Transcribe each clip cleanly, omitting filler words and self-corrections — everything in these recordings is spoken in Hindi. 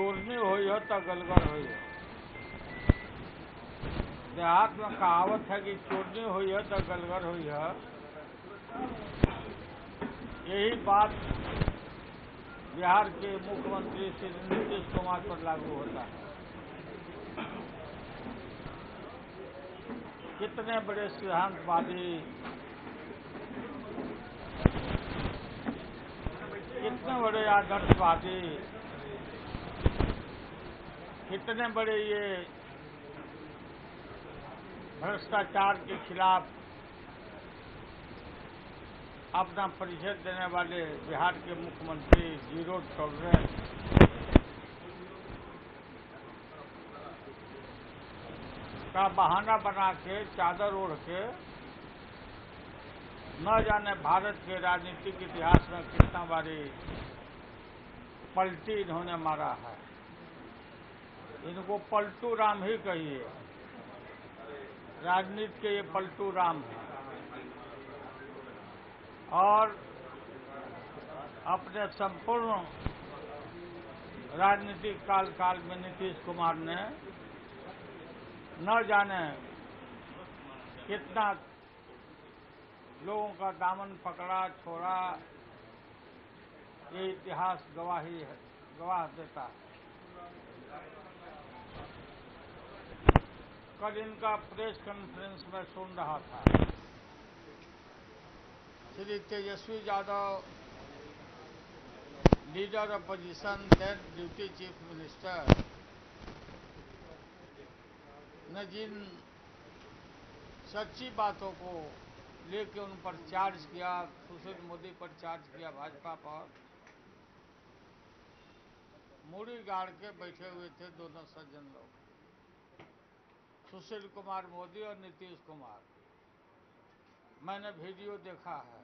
चोरनी हुई है तो गलगर हुई है। देहात में कहावत है कि चोरनी हुई है तो गलगर हुई है। यही बात बिहार के मुख्यमंत्री श्री नीतीश कुमार पर लागू होता है। कितने बड़े सिद्धांतवादी, कितने बड़े आदर्शवादी, कितने बड़े ये भ्रष्टाचार के खिलाफ अपना परिचय देने वाले बिहार के मुख्यमंत्री जीरो टॉलरेंस का बहाना बना के, चादर ओढ़ के न जाने भारत के राजनीतिक इतिहास में कितना बारी पलटी इन्होंने मारा है। इनको पलटू राम ही कहिए। राजनीति के ये पलटू राम हैं। और अपने संपूर्ण राजनीतिक काल में नीतीश कुमार ने न जाने कितना लोगों का दामन पकड़ा, छोड़ा, ये इतिहास गवाह देता है। कल इनका प्रेस कॉन्फ्रेंस में सुन रहा था। Shri Tejashwi Yadav, leader opposition, then ड्यूटी चीफ मिनिस्टर, ने जिन सच्ची बातों को लेके उन पर चार्ज किया, सुशील मोदी पर चार्ज किया, भाजपा पर, मुड़ी गाड़ के बैठे हुए थे दोनों सज्जन लोग, सुशील कुमार मोदी और नीतीश कुमार। मैंने वीडियो देखा है।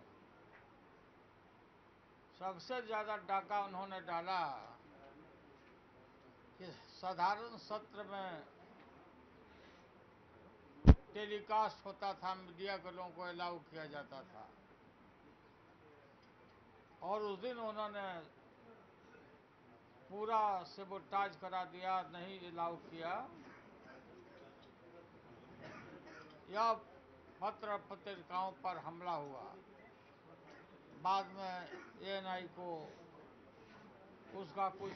सबसे ज्यादा डाका उन्होंने डाला कि साधारण सत्र में टेलीकास्ट होता था, मीडिया के लोगों को अलाउ किया जाता था, और उस दिन उन्होंने पूरा सेबोटाज करा दिया, नहीं अलाउ किया। यह पत्र पत्रिकाओं पर हमला हुआ। बाद में एएनआई को उसका कुछ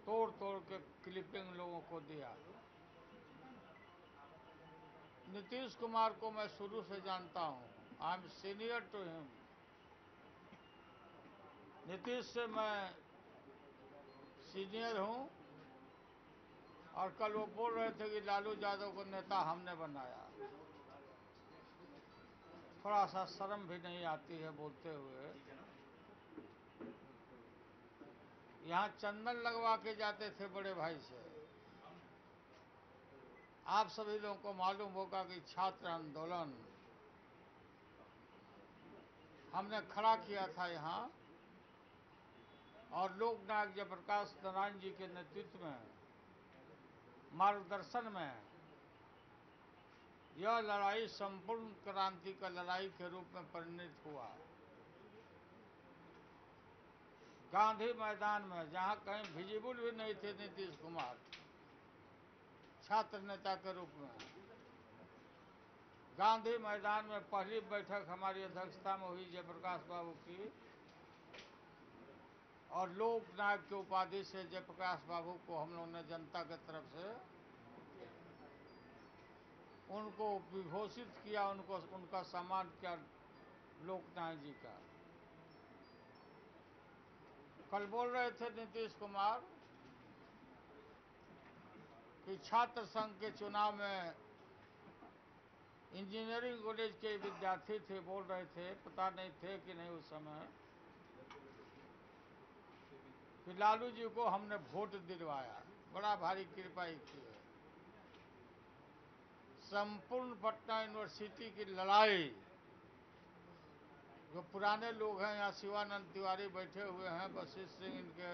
तोड़ के क्लिपिंग लोगों को दिया। नीतीश कुमार को मैं शुरू से जानता हूं। I am senior to him. Nitish से मैं सीनियर हूं। और कल वो बोल रहे थे कि लालू यादव को नेता हमने बनाया। थोड़ा सा शर्म भी नहीं आती है बोलते हुए। यहां चंदन लगवा के जाते थे बड़े भाई से। आप सभी लोगों को मालूम होगा कि छात्र आंदोलन हमने खड़ा किया था यहां, और लोकनायक जयप्रकाश नारायण जी के नेतृत्व में, मार्गदर्शन में, यह लड़ाई संपूर्ण क्रांति का लड़ाई के रूप में परिणत हुआ। गांधी मैदान में, जहां कहीं विजिबल भी नहीं थे नीतीश कुमार छात्र नेता के रूप में, गांधी मैदान में पहली बैठक हमारी अध्यक्षता में हुई जयप्रकाश बाबू की, और लोकनायक की उपाधि से जयप्रकाश बाबू को हम लोगों ने जनता की तरफ से उनको विभूषित किया, उनका सम्मान किया लोकनायक जी का। कल बोल रहे थे नीतीश कुमार कि छात्र संघ के चुनाव में इंजीनियरिंग कॉलेज के विद्यार्थी थे, बोल रहे थे, पता नहीं थे कि नहीं उस समय, कि लालू जी को हमने वोट दिलवाया, बड़ा भारी कृपा की है। संपूर्ण पटना यूनिवर्सिटी की लड़ाई, जो पुराने लोग हैं, यहाँ शिवानंद तिवारी बैठे हुए हैं, वशिष्ठ सिंह इनके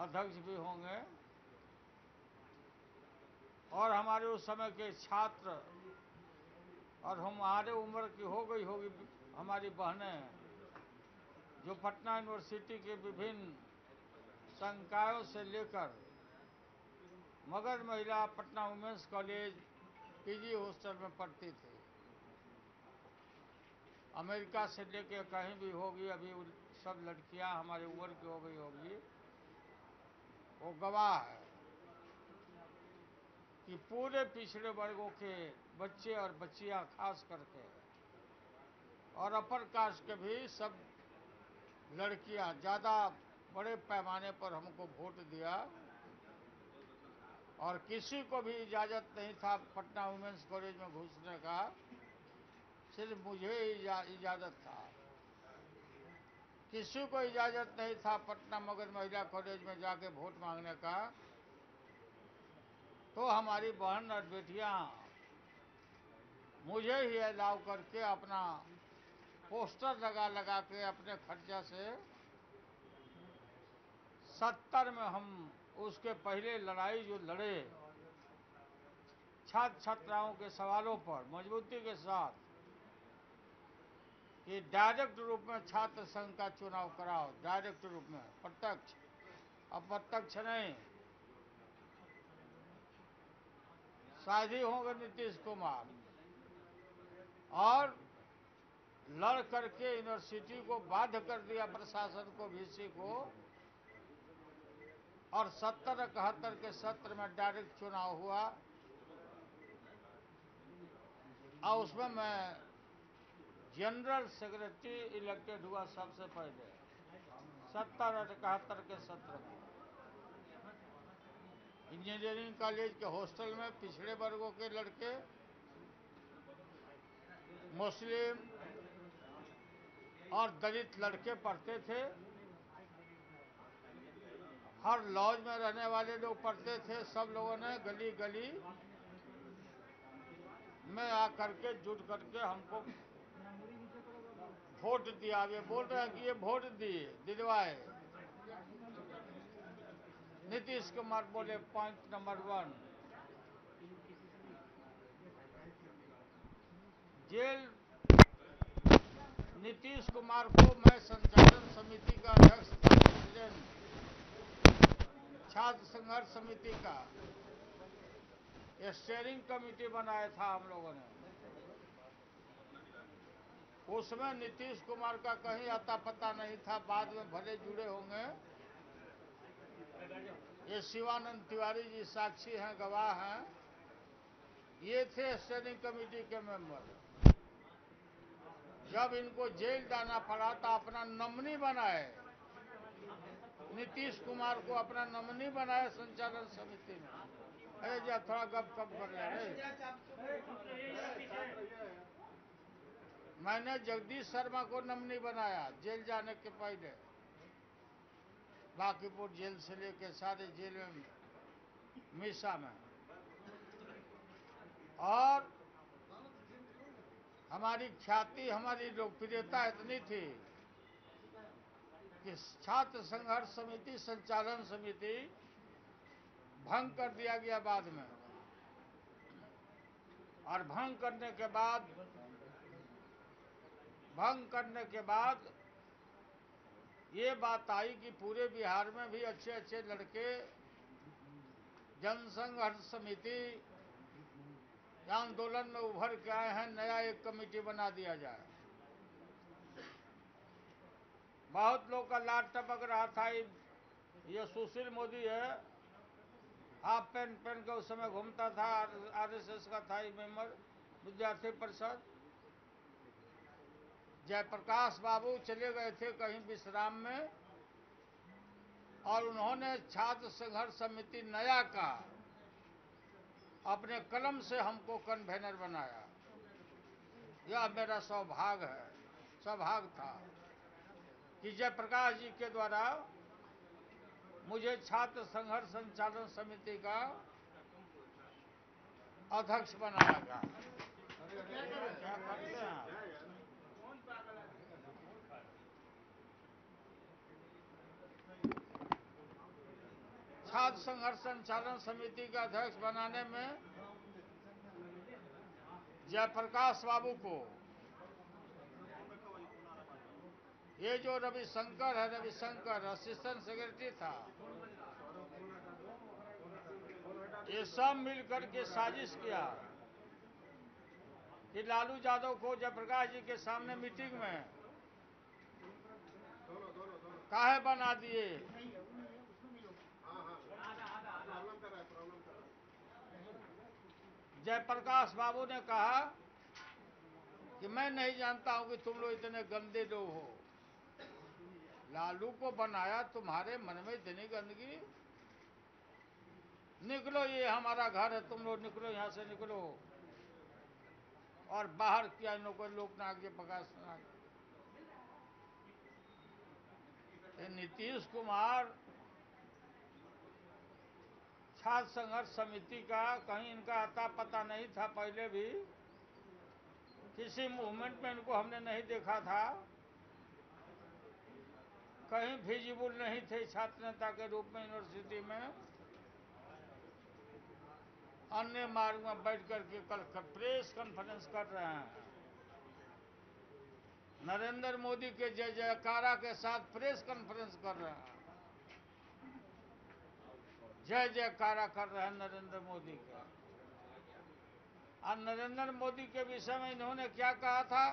अध्यक्ष भी होंगे, और हमारे उस समय के छात्र, और हमारे उम्र की हो गई होगी हमारी बहनें, जो पटना यूनिवर्सिटी के विभिन्न संकायों से लेकर Magadh Mahila Patna women's college PG hostel में पढ़ती थी। अमेरिका से लेकर कहीं भी होगी, अभी सब लड़कियां हमारी उम्र की हो गई होगी, वो गवाह है कि पूरे पिछड़े वर्गों के बच्चे और बच्चियां खास करके और अपर कास्ट के भी सब लड़कियां ज़्यादा बड़े पैमाने पर हमको वोट दिया और किसी को भी इजाज़त नहीं था पटना वुमेन्स कॉलेज में घुसने का, सिर्फ मुझे इजाज़त था। किसी को इजाज़त नहीं था पटना मगध महिला कॉलेज में जाके वोट मांगने का। तो हमारी बहन और बेटियां मुझे ही अलाउ करके अपना पोस्टर लगा लगा के अपने खर्चा से 70 में हम उसके पहले लड़ाई जो लड़े छात्र छात्राओं के सवालों पर मजबूती के साथ कि डायरेक्ट रूप में छात्र संघ का चुनाव कराओ, डायरेक्ट रूप में, प्रत्यक्ष, अप्रत्यक्ष नहीं। शायद ही होंगे नीतीश कुमार, और लड़ करके यूनिवर्सिटी को बाध्य कर दिया, प्रशासन को, वीसी को, और 70-71 के सत्र में डायरेक्ट चुनाव हुआ और उसमें मैं जनरल सेक्रेटरी इलेक्टेड हुआ सबसे पहले 70 और 71 के सत्र में। इंजीनियरिंग कॉलेज के हॉस्टल में पिछड़े वर्गों के लड़के, मुस्लिम और दलित लड़के पढ़ते थे। हर लॉज में रहने वाले लोग पढ़ते थे। सब लोगों ने गली गली में आकर के जुट करके हमको वोट दिया। ये बोल रहे हैं कि ये वोट दिए, दिलवाए। नीतीश कुमार बोले पॉइंट नंबर 1, जेल नीतीश कुमार को मैं संचालन समिति का अध्यक्ष था, प्रेसिडेंट छात्र संघर्ष समिति का स्टीयरिंग कमेटी बनाया था हम लोगों ने। उसमें नीतीश कुमार का कहीं आता पता नहीं था, बाद में भले जुड़े होंगे। ये शिवानंद तिवारी जी साक्षी हैं, गवाह हैं। ये थे स्टीयरिंग कमेटी के मेंबर। जब इनको जेल जाना पड़ा तो अपना नॉमिनी बनाए, नीतीश कुमार को अपना नॉमिनी बनाया संचालन समिति में। अरे जा थोड़ा गप कप कर ले रहे। मैंने जगदीश शर्मा को नॉमिनी बनाया जेल जाने के पहले। बांकीपुर जेल से लेके सारे जेल में, मीसा में। और हमारी ख्याति, हमारी लोकप्रियता इतनी थी कि छात्र संघर्ष समिति, संचालन समिति भंग कर दिया गया बाद में। और भंग करने के बाद ये बात आई कि पूरे बिहार में भी अच्छे अच्छे लड़के जनसंघर्ष समिति आंदोलन में उभर के आए हैं, नया एक कमेटी बना दिया जाए। बहुत लोग का लाट टपक रहा था। ये सुशील मोदी है, हाफ पैंट पहन के उस समय घूमता था, आरएसएस का था ये मेंबर, विद्यार्थी परिषद। जयप्रकाश बाबू चले गए थे कहीं विश्राम में, और उन्होंने छात्र संघर्ष समिति नया का अपने कलम से हमको कन्वेनर बनाया। यह मेरा सौभाग्य था कि जयप्रकाश जी के द्वारा मुझे छात्र संघर्ष संचालन समिति का अध्यक्ष बनाया गया। क्या करते हैं आप? छात्र संघर्ष संचालन समिति का अध्यक्ष बनाने में जयप्रकाश बाबू को, ये जो रविशंकर है, रविशंकर असिस्टेंट सेक्रेटरी था, ये सब मिलकर के साजिश किया कि लालू यादव को जयप्रकाश जी के सामने मीटिंग में काहे बना दिए। जयप्रकाश बाबू ने कहा कि मैं नहीं जानता हूं कि तुम लोग इतने गंदे लोग हो, लालू को बनाया तुम्हारे मन में इतनी गंदगी, निकलो, ये हमारा घर है, तुम लोग निकलो, यहां से निकलो। और बाहर किया इन लोगों को लोकनायक जयप्रकाश नारायण। नीतीश कुमार छात्र संघर्ष समिति का कहीं इनका अता पता नहीं था, पहले भी किसी मूवमेंट में इनको हमने नहीं देखा था, कहीं विजिबल नहीं थे छात्र नेता के रूप में यूनिवर्सिटी में। अन्य मार्ग में बैठ करके कल प्रेस कॉन्फ्रेंस कर रहे हैं, नरेंद्र मोदी के जय जयकारा के साथ प्रेस कॉन्फ्रेंस कर रहे हैं, जय जयकारा कर रहे हैं नरेंद्र मोदी के। और नरेंद्र मोदी के विषय में इन्होंने क्या कहा था,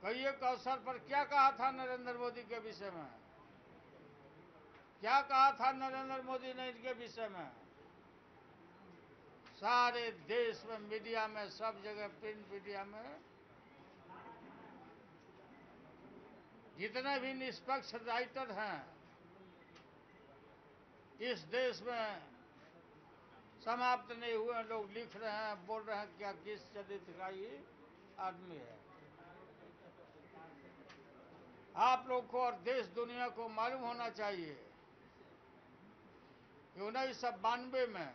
कई एक अवसर पर क्या कहा था नरेंद्र मोदी के विषय में, क्या कहा था नरेंद्र मोदी ने इनके विषय में। सारे देश में, मीडिया में, सब जगह प्रिंट मीडिया में, जितने भी निष्पक्ष राइटर हैं इस देश में समाप्त नहीं हुए लोग लिख रहे हैं, बोल रहे हैं क्या किस चरित्र का ये आदमी है। आप लोग को और देश दुनिया को मालूम होना चाहिए कि 1992 में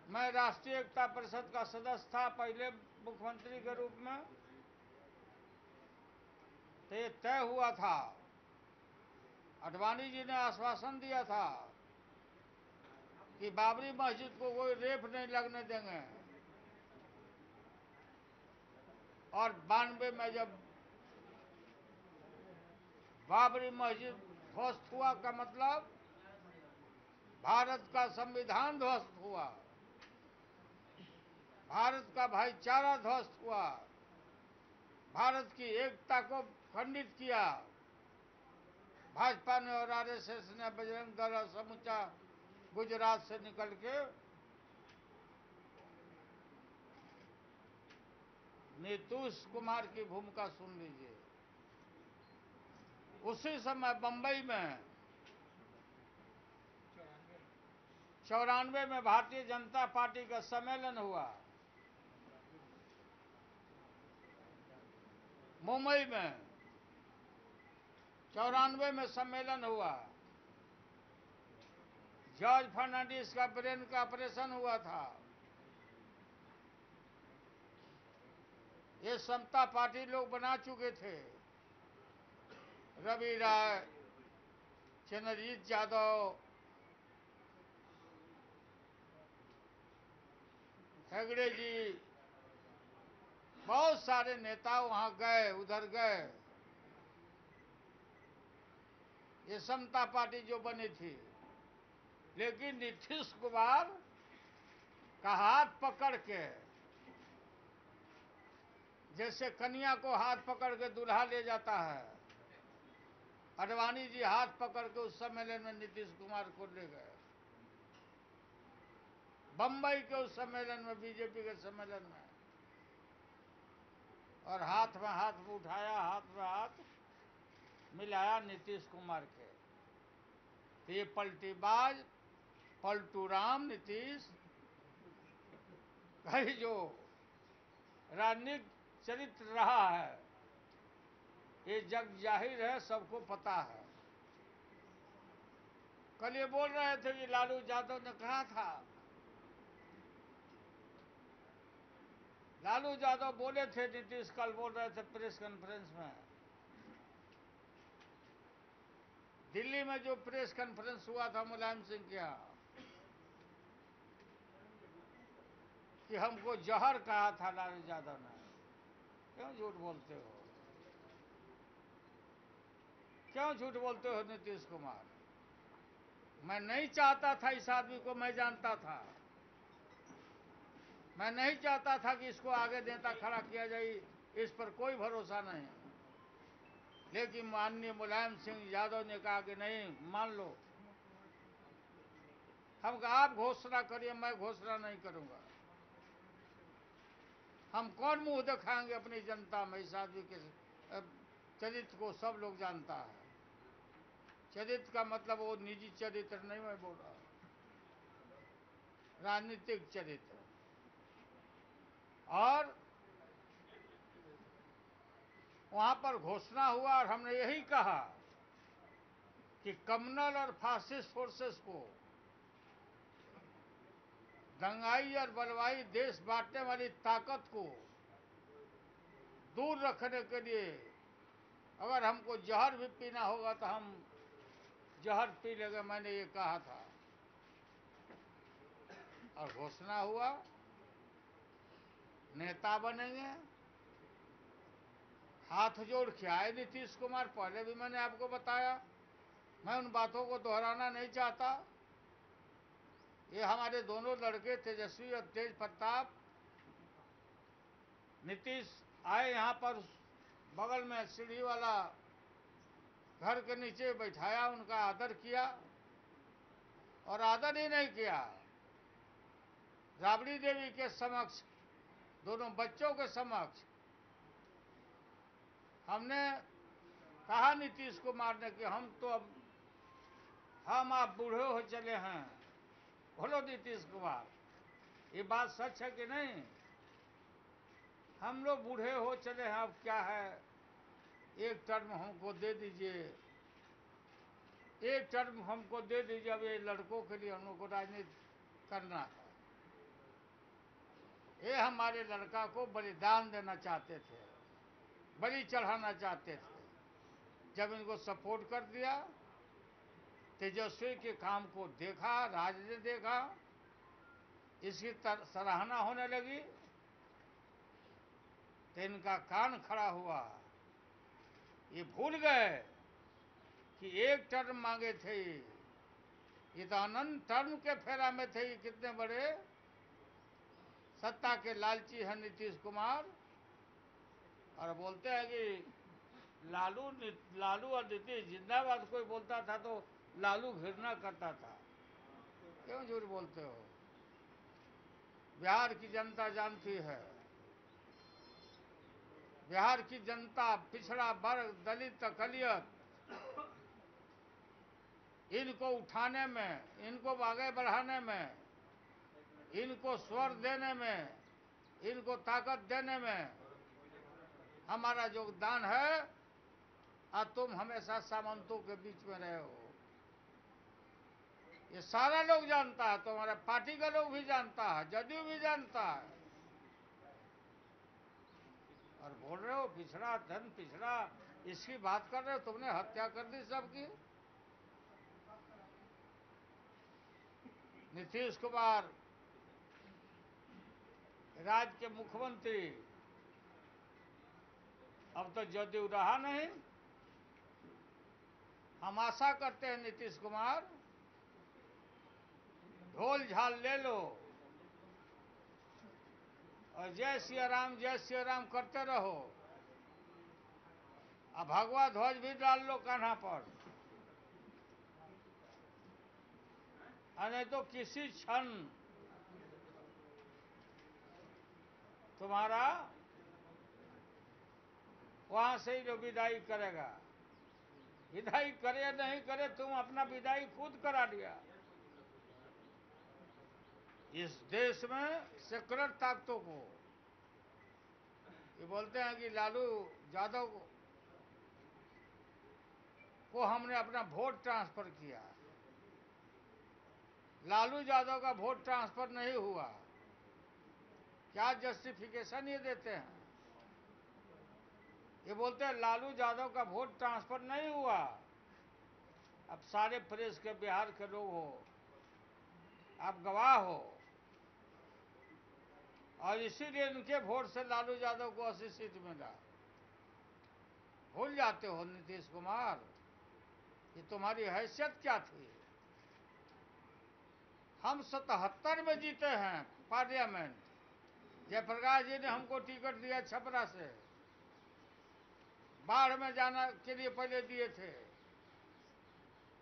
मैं राष्ट्रीय एकता परिषद का सदस्य था, पहले मुख्यमंत्री के रूप में। तो ये तय हुआ था, आडवाणी जी ने आश्वासन दिया था कि बाबरी मस्जिद को कोई रेप नहीं लगने देंगे। और 92 में जब बाबरी मस्जिद ध्वस्त हुआ का मतलब भारत का संविधान ध्वस्त हुआ, भारत का भाईचारा ध्वस्त हुआ, भारत की एकता को खंडित किया। भाजपा ने और आरएसएस ने, बजरंग दल और समूचा गुजरात से निकल के नीतीश कुमार की भूमिका सुन लीजिए। उसी समय बंबई में 94 में भारतीय जनता पार्टी का सम्मेलन हुआ, मुंबई में 94 में सम्मेलन हुआ। जॉर्ज फर्नांडिस का ब्रेन का ऑपरेशन हुआ था। ये समता पार्टी लोग बना चुके थे, रवि राय, चंद्रजीत यादव, हेगड़े जी, बहुत सारे नेता वहां गए, उधर गए। ये समता पार्टी जो बनी थी, लेकिन नीतीश कुमार का हाथ पकड़ के, जैसे कन्या को हाथ पकड़ के दूल्हा ले जाता है, आडवाणी जी हाथ पकड़ के उस सम्मेलन में नीतीश कुमार को ले गए, बंबई के उस सम्मेलन में, बीजेपी के सम्मेलन में, और हाथ में हाथ उठाया, हाथ में हाथ मिलाया नीतीश कुमार के। तो ये पलटीबाज, पलटू राम नीतीश कहीं जो राजनीतिक चरित्र रहा है, ये जग जाहिर है, सबको पता है। कल ये बोल रहे थे कि लालू यादव ने कहा था, लालू यादव बोले थे, नीतीश कल बोल रहे थे प्रेस कॉन्फ्रेंस में, दिल्ली में जो प्रेस कॉन्फ्रेंस हुआ था मुलायम सिंह के यहाँ, कि हमको जहर कहा था लालू यादव ने। क्यों झूठ बोलते हो, क्यों झूठ बोलते हो नीतीश कुमार? मैं नहीं चाहता था इस आदमी को, मैं जानता था, मैं नहीं चाहता था कि इसको आगे नेता खड़ा किया जाए, इस पर कोई भरोसा नहीं। लेकिन माननीय मुलायम सिंह यादव ने कहा कि नहीं, मान लो। हम कहा आप घोषणा करिए, मैं घोषणा नहीं करूंगा। हम कौन मुंह दिखाएंगे अपनी जनता में? इस आदमी के चरित्र को सब लोग जानता है। चरित्र का मतलब वो निजी चरित्र नहीं मैं बोल रहा, राजनीतिक चरित्र। और वहां पर घोषणा हुआ और हमने यही कहा कि कम्युनल और फासिस्ट फोर्सेस को, दंगाई और बलवाई देश बांटने वाली ताकत को दूर रखने के लिए अगर हमको जहर भी पीना होगा तो हम जहर पी लेंगे, मैंने ये कहा था। और घोषणा हुआ, नेता बनेंगे। हाथ जोड़ के आए नीतीश कुमार, पहले भी मैंने आपको बताया, मैं उन बातों को दोहराना नहीं चाहता। ये हमारे दोनों लड़के तेजस्वी और तेज प्रताप, नीतीश आए यहाँ पर, बगल में सीढ़ी वाला घर के नीचे बैठाया, उनका आदर किया। और आदर ही नहीं किया, राबड़ी देवी के समक्ष, दोनों बच्चों के समक्ष हमने कहा नीतीश कुमार ने कि हम तो अब, हम आप बूढ़े हो चले हैं। बोलो नीतीश कुमार, ये बात सच है कि नहीं? हम लोग बूढ़े हो चले हैं, अब क्या है, एक टर्म हमको दे दीजिए, एक टर्म हमको दे दीजिए। अब ये लड़कों के लिए हम लोग को राजनीति करना है। ये हमारे लड़का को बलिदान देना चाहते थे, बलि चढ़ाना चाहते थे। जब इनको सपोर्ट कर दिया, तेजस्वी के काम को देखा, राज ने देखा, इसकी सराहना होने लगी, तो इनका कान खड़ा हुआ। ये भूल गए कि एक टर्म मांगे थे, ये तो अनंत टर्म के फेरा में थे। ये कितने बड़े सत्ता के लालची हैं नीतीश कुमार। और बोलते हैं कि लालू और नीतीश जिंदाबाद कोई बोलता था तो लालू घृणा करता था। क्यों झूठ बोलते हो? बिहार की जनता जानती है, बिहार की जनता, पिछड़ा वर्ग, दलित, अकलियत, इनको उठाने में, इनको आगे बढ़ाने में, इनको स्वर देने में, इनको ताकत देने में हमारा योगदान है। और तुम हमेशा सामंतों के बीच में रहे हो, ये सारा लोग जानता है, तुम्हारा पार्टी का लोग भी जानता है, जदयू भी जानता है। और बोल रहे हो पिछड़ा, धन पिछड़ा, इसकी बात कर रहे हो? तुमने हत्या कर दी सबकी। नीतीश कुमार राज्य के मुख्यमंत्री, अब तो जदयू रहा नहीं। हम आशा करते हैं नीतीश कुमार, ढोल झाल ले लो और जय सिया राम करते रहो। अब भगवा ध्वज भी डाल लो कान्हा पर, और नहीं तो किसी क्षण तुम्हारा वहां से ही जो विदाई करेगा, विदाई करे या नहीं करे, तुम अपना विदाई खुद करा लिया। इस देश में सेकुलर ताकतों को, ये बोलते हैं कि लालू यादव को हमने अपना वोट ट्रांसफर किया। लालू यादव का वोट ट्रांसफर नहीं हुआ। क्या जस्टिफिकेशन ये देते हैं? ये बोलते हैं लालू यादव का वोट ट्रांसफर नहीं हुआ। अब सारे प्रेस के, बिहार के लोग हो, आप गवाह हो। और इसीलिए इनके वोट से लालू यादव को 80 सीट मिला। भूल जाते हो नीतीश कुमार, ये तुम्हारी हैसियत क्या थी? हम 77 में जीते हैं पार्लियामेंट। जयप्रकाश जी ने हमको टिकट दिया छपरा से, बाढ़ में जाना के लिए पहले दिए थे।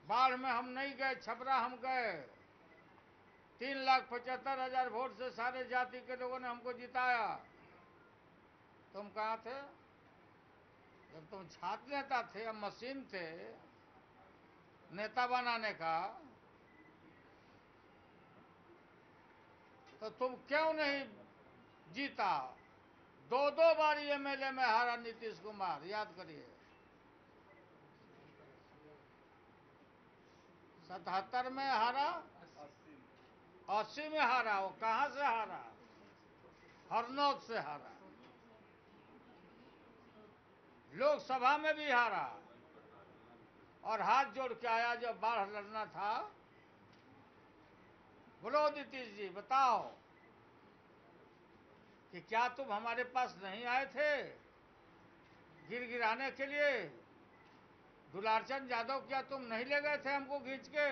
बाढ़ में हम नहीं गए, छपरा हम गए। 3,75,000 वोट से सारे जाति के लोगों ने हमको जिताया। तुम कहाँ थे जब तुम छात्र नेता थे, अब मशीन थे नेता बनाने का? तो तुम क्यों नहीं जीता? 2 बार एमएलए में हारा नीतीश कुमार, याद करिए। 77 में हारा, 80 में हारा। वो कहां से हारा? हरनौत से हारा। लोकसभा में भी हारा और हाथ जोड़ के आया जब बाढ़ लड़ना था। बोलो नीतीश जी, बताओ कि क्या तुम हमारे पास नहीं आए थे गिराने के लिए? दुलारचंद यादव, क्या तुम नहीं ले गए थे हमको खींच के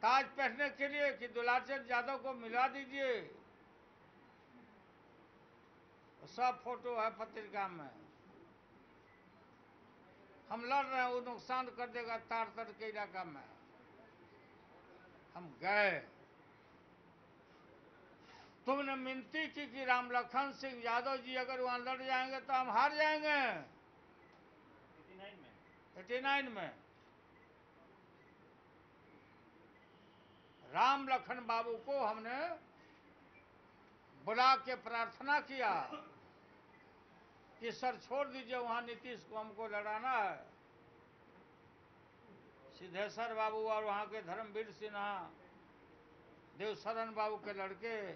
ताज पहनने के लिए कि दुलारचंद यादव को मिला दीजिए? सब फोटो है पत्रिका में। हम लड़ रहे हैं, वो नुकसान कर देगा तार के इलाका में। हम गए। तुमने मिनती की कि राम लखन सिंह यादव जी अगर वहां लड़ जाएंगे तो हम हार जाएंगे। 89 में राम लखन बाबू को हमने बुला के प्रार्थना किया कि सर छोड़ दीजिए, वहां नीतीश को हमको लड़ाना है। सिद्धेश्वर बाबू और वहां के धर्मवीर सिन्हा, देवशरण बाबू के लड़के,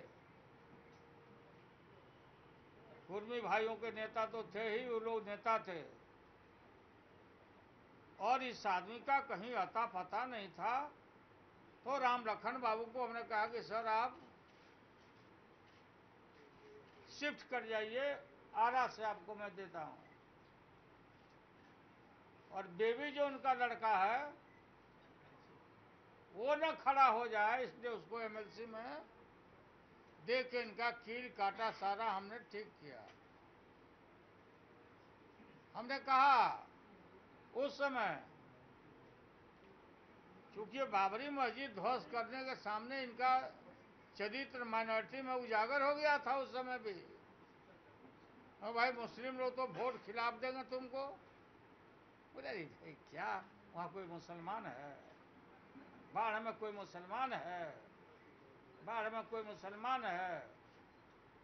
कुर्मी भाइयों के नेता तो थे ही, वो लोग नेता थे। और इस आदमी का कहीं अता पता नहीं था। तो राम लखन बाबू को हमने कहा कि सर आप शिफ्ट कर जाइए, आरा से आपको मैं देता हूं। और बेबी जो उनका लड़का है वो न खड़ा हो जाए, इसलिए उसको एमएलसी में दे के इनका कील काटा सारा हमने ठीक किया। हमने कहा उस समय, चूंकि बाबरी मस्जिद ध्वस्त करने के सामने इनका चरित्र माइनॉरिटी में उजागर हो गया था उस समय भी। और भाई मुस्लिम लोग तो वोट खिलाफ देंगे तुमको। बोले भाई क्या वहां कोई मुसलमान है? बाढ़ में कोई मुसलमान है? बाढ़ में कोई मुसलमान है?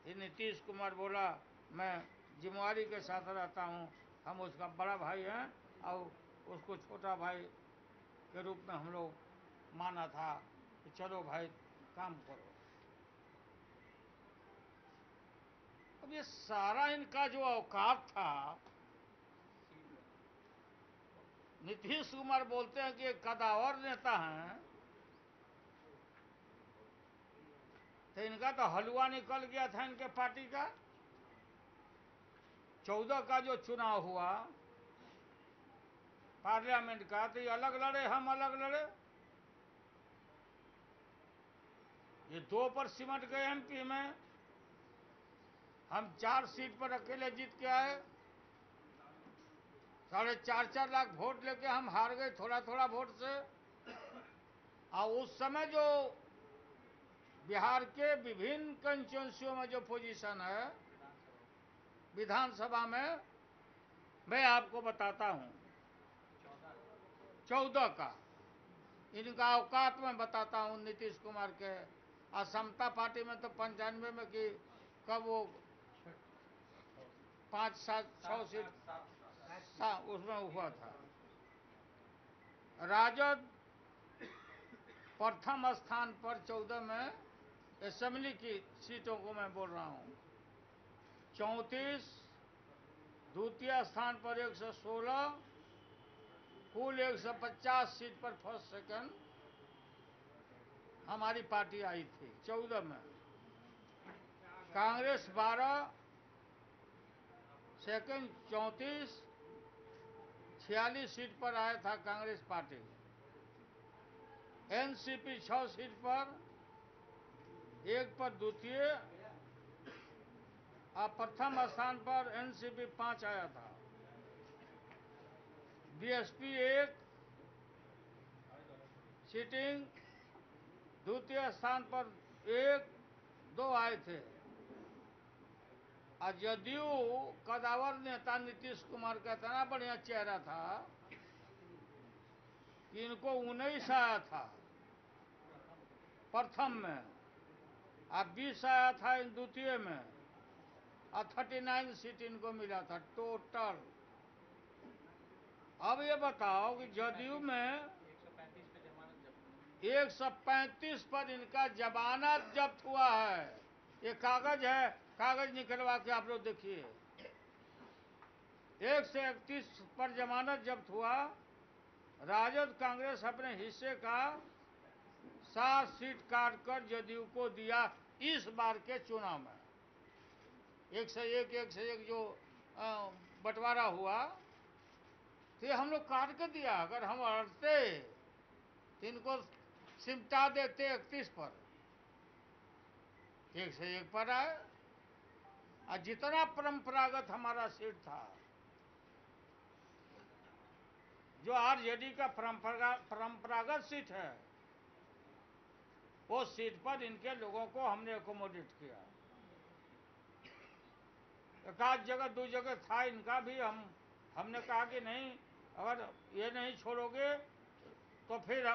ये नीतीश कुमार बोला मैं जिम्मेवारी के साथ रहता हूं, हम उसका बड़ा भाई हैं और उसको छोटा भाई के रूप में हम लोग माना था कि चलो भाई काम करो। अब ये सारा इनका जो औकात था, नीतीश कुमार बोलते हैं कि एक कदावर नेता हैं, तो इनका तो हलवा निकल गया था इनके पार्टी का। 14 का जो चुनाव हुआ पार्लियामेंट का, तो ये अलग लड़े, हम अलग लड़े। ये 2 पर सिमट गए एमपी में, हम 4 सीट पर अकेले जीत के आए। 4.5 लाख वोट लेके हम हार गए, थोड़ा थोड़ा वोट से। और उस समय जो बिहार के विभिन्न कंस्टिट्यूंसियों में जो पोजीशन है विधानसभा में, मैं आपको बताता हूं। 14 का इनका औकात में बताता हूं नीतीश कुमार के। और समता पार्टी में तो 95 में कि कब वो 5, 7, 6 सीट उसमें हुआ था। राजद प्रथम स्थान पर 14 में असेंबली की सीटों को मैं बोल रहा हूं। 34, द्वितीय स्थान पर 116, कुल 150 सीट पर फर्स्ट सेकंड हमारी पार्टी आई थी 14 में। कांग्रेस 12, सेकंड 34, 46 सीट पर आया था कांग्रेस पार्टी। एनसीपी 6 सीट पर, एक पर द्वितीय और प्रथम स्थान पर एनसीपी 5 आया था। बीएसपी 1 सीटिंग द्वितीय स्थान पर 1-2 आए थे। और जदयू कदावर नेता नीतीश कुमार का इतना बढ़िया चेहरा था कि इनको 19 आया था प्रथम में, और 20 आया था इन द्वितीय में, और 39 सीट इनको मिला था टोटल। अब ये बताओ कि जदयू में 135 पर इनका जमानत जब्त हुआ है। ये कागज है, कागज निकलवा के आप लोग देखिए। 131 पर जमानत जब्त हुआ। राजद कांग्रेस अपने हिस्से का 7 सीट काटकर जदयू को दिया इस बार के चुनाव में। 101 जो बंटवारा हुआ तो ये हम लोग काट के दिया। अगर हम अड़ते तो इनको सिमटा देते 31 पर, 101 पर आए। और जितना परंपरागत हमारा सीट था, जो आरजेडी का परंपरागत सीट है, वो सीट पर इनके लोगों को हमने एकोमोडेट किया। एक आध जगह 2 जगह था इनका भी, हमने कहा कि नहीं, अगर ये नहीं छोड़ोगे तो फिर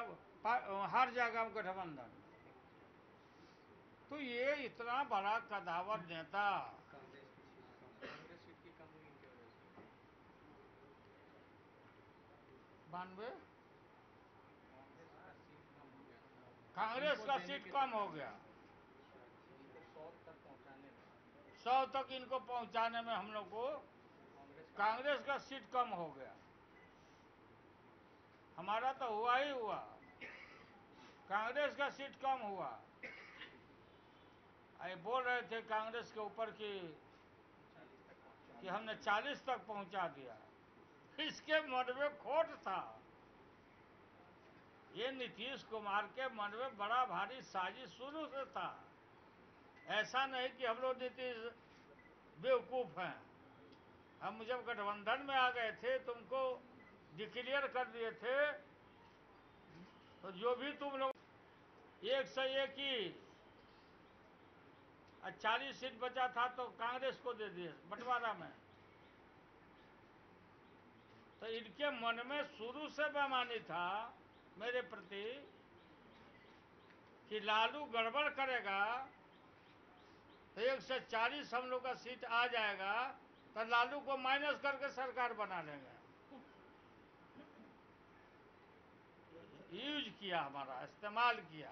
हार जाएगा गठबंधन। तो ये इतना बड़ा कदावर नेता, कांग्रेस सीट की कम हुई इनकी वजह से 92, कांग्रेस का सीट कम हो गया। 100 तक इनको पहुंचाने में हम लोग को कांग्रेस का सीट कम हो गया। हमारा तो हुआ ही हुआ, कांग्रेस का सीट कम हुआ। ये बोल रहे थे कांग्रेस के ऊपर कि हमने 40 तक पहुंचा दिया। इसके मन में खोट था। ये नीतीश कुमार के मन में बड़ा भारी साजिश शुरू से था। ऐसा नहीं कि हम लोग नीतीश बेवकूफ हैं। हम जब गठबंधन में आ गए थे, तुमको डिक्लेयर कर दिए थे, तो जो भी तुम लोग 101 की 40 सीट बचा था तो कांग्रेस को दे दिए बंटवारा में। तो इनके मन में शुरू से बेईमानी था मेरे प्रति कि लालू गड़बड़ करेगा तो 140 हम लोग का सीट आ जाएगा, तो लालू को माइनस करके सरकार बना लेंगे। यूज किया, हमारा इस्तेमाल किया।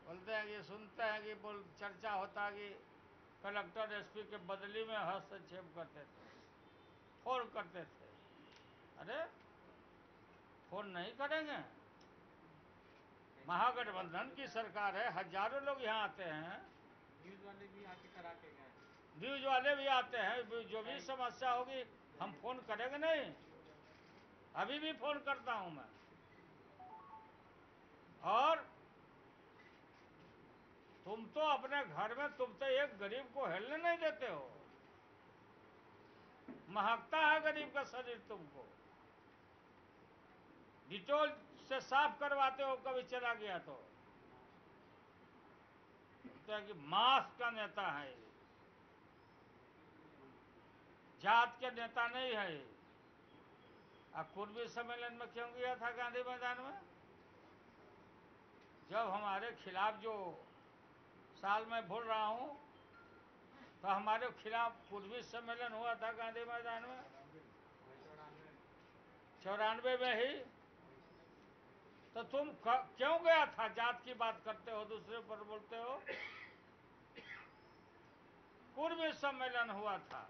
बोलते हैं कि सुनते हैं कि चर्चा होता है कि कलेक्टर एसपी के बदली में हस्तक्षेप करते थे, फोन करते थे। अरे फोन नहीं करेंगे, महागठबंधन की सरकार है, हजारों लोग यहाँ आते हैं, न्यूज वाले भी आके करा के गए, न्यूज वाले भी आते हैं। जो भी समस्या होगी हम फोन करेंगे नहीं, अभी भी फोन करता हूं मैं। और तुम तो अपने घर में, तुम तो एक गरीब को हिलने नहीं देते हो। महकता है गरीब का शरीर तुमको। डिटोल से साफ करवाते हो कभी चला गया तो कि मास का नेता है, जात के नेता नहीं है। कुर्मी सम्मेलन में क्यों गया था गांधी मैदान में? जब हमारे खिलाफ, जो साल में बोल रहा हूं, तो हमारे खिलाफ कुर्मी सम्मेलन हुआ था गांधी मैदान में 94 में ही। तो तुम क्यों गया था? जात की बात करते हो, दूसरे पर बोलते हो। कुर्मी सम्मेलन हुआ था।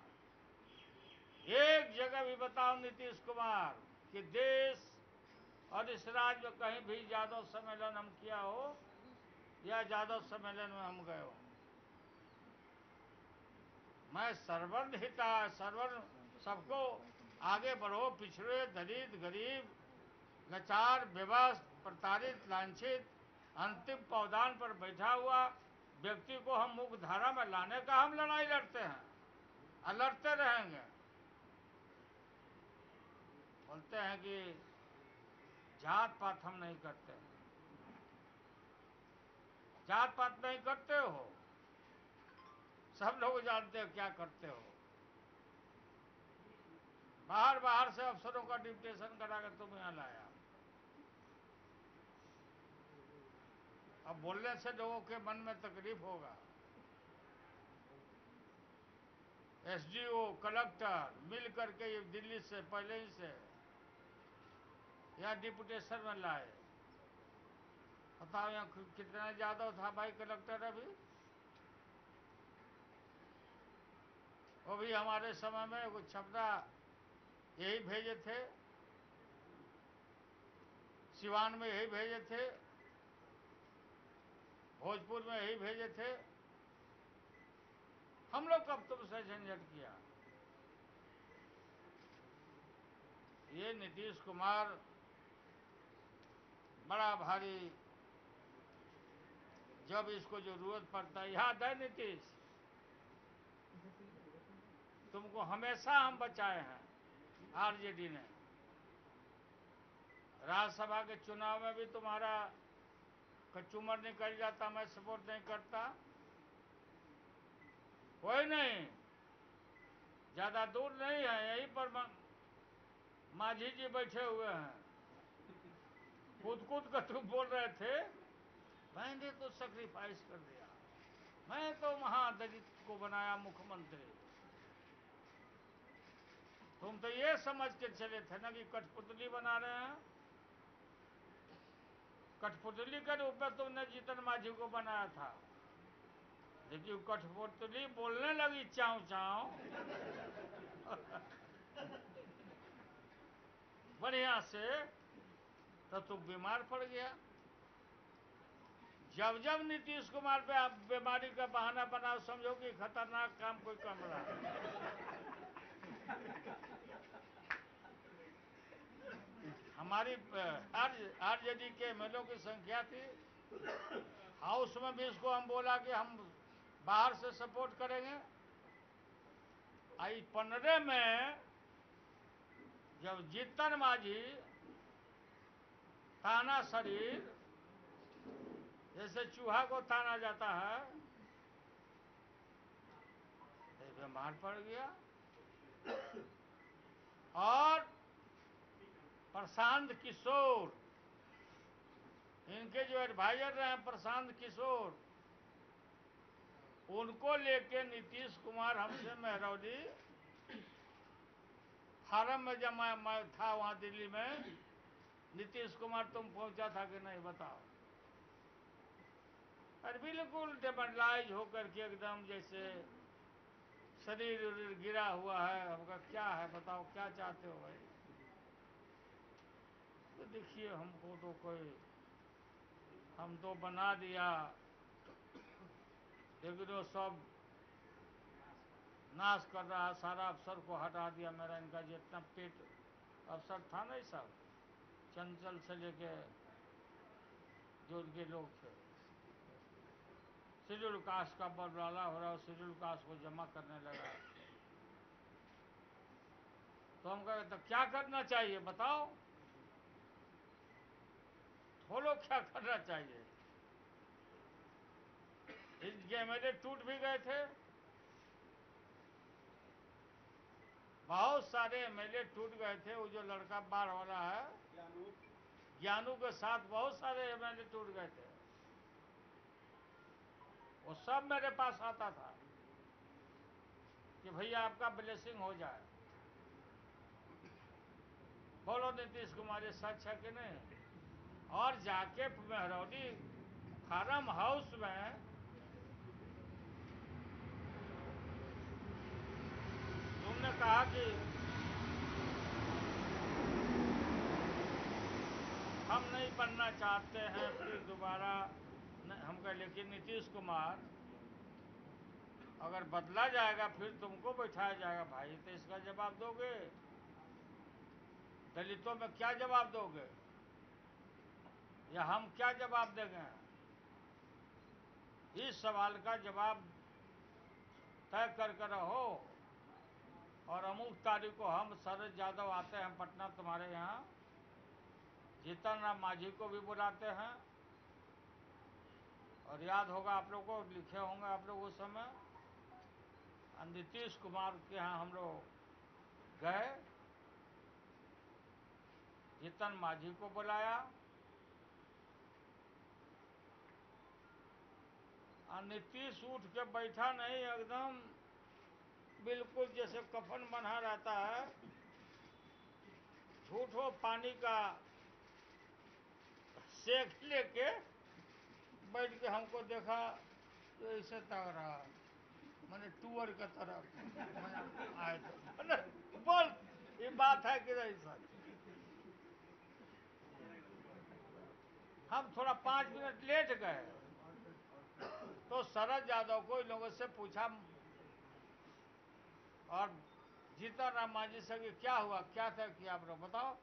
एक जगह भी बताओ नीतीश कुमार कि देश और इस राज्य में कहीं भी यादव सम्मेलन हम किया हो या यादव सम्मेलन में हम गए हो? मैं सर्वर्ण हिता, सर्वर्ण, सबको आगे बढ़ो, पिछड़े, दलित, गरीब, लाचार, बेबस, प्रताड़ित, लांछित, अंतिम पावदान पर बैठा हुआ व्यक्ति को हम मुख्य धारा में लाने का हम लड़ाई लड़ते हैं और लड़ते रहेंगे। बोलते हैं कि जात पात हम नहीं करते। जात पात नहीं करते हो, सब लोग जानते हो क्या करते हो। बाहर बाहर से अफसरों का डिप्टेशन कराकर तुम यहां लाया। अब बोलने से लोगों के मन में तकलीफ होगा। एसडीओ, कलेक्टर मिल करके ये दिल्ली से पहले ही से यहाँ डिप्टेशन में लाए। बताओ यहाँ कितना यादव था भाई कलेक्टर अभी? वो भी हमारे समय में वो छपरा यही भेजे थे, सिवान में यही भेजे थे, भोजपुर में यही भेजे थे। हम लोग कब तुमसे झंझट किया? ये नीतीश कुमार बड़ा भारी, जब इसको जरूरत पड़ता है। याद है नीतीश, तुमको हमेशा हम बचाए हैं आरजेडी ने। राज्यसभा के चुनाव में भी तुम्हारा कचूमर निकल जाता, मैं सपोर्ट नहीं करता। कोई नहीं, ज्यादा दूर नहीं है, यहीं पर माझी जी बैठे हुए हैं। कूद कूद कर तुम बोल रहे थे मैंने तो सैक्रिफाइस कर दिया, मैं तो महादलित को बनाया मुख्यमंत्री। तुम तो ये समझ के चले थे ना कि कठपुतली बना रहे हैं। कठपुतली के रूप में तुमने जीतन माझी को बनाया था, लेकिन कठपुतली बोलने लगी चाव चाव बढ़िया से, तो तुम बीमार पड़ गया। जब जब नीतीश कुमार पे आप बीमारी का बहाना बनाओ, समझो कि खतरनाक काम कोई कर रहा है। हमारी आरजेडी के एमएलए की संख्या थी, हाउस में भी इसको हम बोला कि हम बाहर से सपोर्ट करेंगे। आई 15 में जब जीतन माझी ताना शरीर, जैसे चूहा को ताना जाता है, बीमार पड़ गया। और प्रशांत किशोर, इनके जो एडवाइजर रहे प्रशांत किशोर, उनको लेके नीतीश कुमार हमसे मेहरौली फार्म में जब मैं था वहां दिल्ली में, नीतीश कुमार तुम पहुंचा था कि नहीं बताओ? और बिल्कुल डेमोरलाइज होकर के एकदम जैसे शरीर गिरा हुआ है। हमका क्या है बताओ, क्या चाहते हो भाई? तो देखिए हमको तो कोई, हम तो बना दिया, लेकिन वो सब नाश कर रहा है, सारा अफसर को हटा दिया मेरा। इनका जितना पेट अफसर था नहीं, सब चंचल से लेके जो उनके लोग थे, शेड्यूल कास्ट का बदलाला हो रहा है, शेड्यूल कास्ट को जमा करने लगा। तो हम कहे तो क्या करना चाहिए बताओ? बोलो क्या करना चाहिए? इनके एमएलए टूट भी गए थे, बहुत सारे एमएलए टूट गए थे। वो जो लड़का बाढ़ वाला है ज्ञानू के साथ बहुत सारे एमएलए टूट गए थे। वो सब मेरे पास आता था कि भैया आपका ब्लेसिंग हो जाए। बोलो नीतीश कुमार ये सच है कि नहीं? और जाके मेहरौली फार्म हाउस में तुमने कहा कि हम नहीं बनना चाहते हैं फिर दोबारा। हम कहे लेकिन नीतीश कुमार अगर बदला जाएगा फिर तुमको बैठाया जाएगा भाई, तो इसका जवाब दोगे? दलितों में क्या जवाब दोगे? या हम क्या जवाब देंगे? इस सवाल का जवाब तय करके रहो। और अमुक तारीख को हम शरद यादव आते हैं पटना तुम्हारे यहाँ, जीतन राम मांझी को भी बुलाते हैं। और याद होगा आप लोग को, लिखे होंगे आप लोग उस समय, नीतीश कुमार के यहाँ हम लोग गए, जीतन मांझी को बुलाया, और नीतीश उठ के बैठा नहीं, एकदम बिल्कुल जैसे कफन बना रहता है, झूठो पानी का सेक लेके बैठ के हमको देखा तो ऐसे तक रहा, मैंने टूअर की तरफ आए थे। बोल ये बात है कि नहीं सर? हम थोड़ा 5 मिनट लेट गए तो शरद यादव को इन लोगों से पूछा, और जीतन राम मांझी से कि क्या हुआ, क्या तय किया आप लोग बताओ,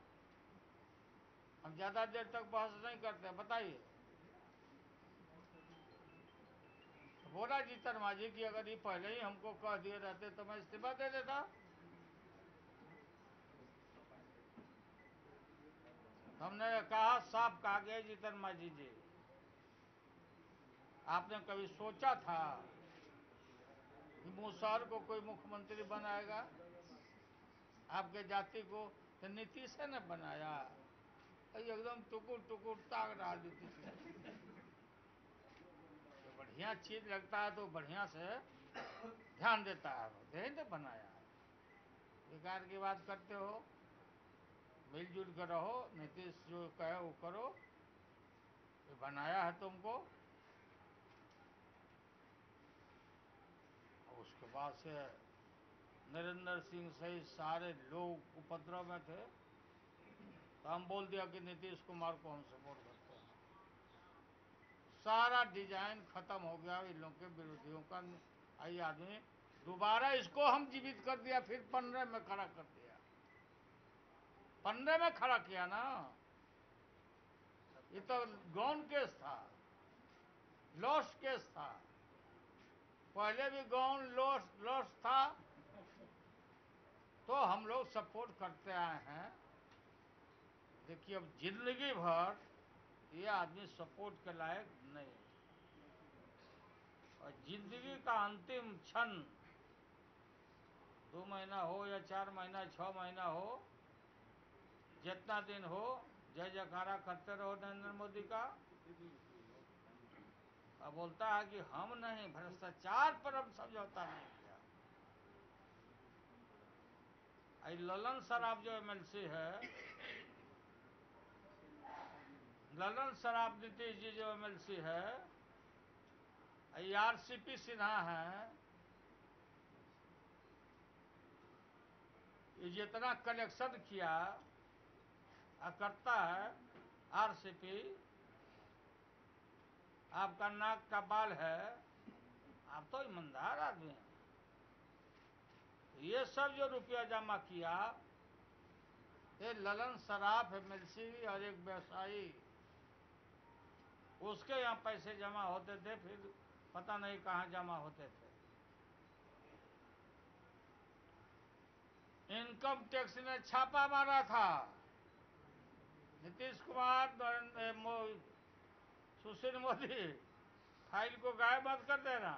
हम ज्यादा देर तक बहस नहीं करते, बताइए। बोला जीतन मांझी की अगर ये पहले ही हमको कह दिए रहते तो मैं इस्तीफा दे देता। हमने कहा, साफ कहा गया, जीतन मांझी जी, आपने कभी सोचा था कि मूसहर को कोई मुख्यमंत्री बनाएगा? आपके जाति को तो नीतीश ने बनाया। एकदम टुकुर टुकुर ताक रहा नीतीश को। तो बढ़िया चीज लगता है तो बढ़िया से ध्यान देता है, यही तो बनाया। बेकार की बात करते हो, मिलजुल कर रहो, नीतीश जो कहे वो करो, ये बनाया है तुमको। उसके बाद से नरेंद्र सिंह सहित सारे लोग उपद्रव में थे, तो हम बोल दिया कि नीतीश कुमार को हम सपोर्ट करते हैं। सारा डिजाइन खत्म हो गया इन लोगों के विरोधियों का। आई आदमी दोबारा इसको हम जीवित कर दिया, फिर 15 में खड़ा कर दिया, 15 में खड़ा किया ना। ये तो गौन केस था, लॉस केस था, पहले भी गौन लॉस था, तो हम लोग सपोर्ट करते आए हैं। देखिए अब जिंदगी भर ये आदमी सपोर्ट के लायक नहीं, और जिंदगी का अंतिम क्षण 2 महीना हो या 4 महीना 6 महीना हो, जितना दिन हो, जय जयकारा करते रहो नरेंद्र मोदी का। अब बोलता है कि हम नहीं, भ्रष्टाचार पर हम समझौता नहीं किया। ललन सराफ जो एमएलसी है, ललन सराफ नीतीश जी जो एमएलसी है, आरसीपी सिन्हा है, ये जितना कलेक्शन किया करता है आरसीपी, आपका नाक का बाल है, आप तो ईमानदार आदमी हैं। ये सब जो रुपया जमा किया, ये ललन सराफ एमएलसी और एक व्यवसायी, उसके यहाँ पैसे जमा होते थे, फिर पता नहीं कहाँ जमा होते थे। इनकम टैक्स ने छापा मारा था, नीतीश कुमार, सुशील मोदी फाइल को गायब मत कर देना।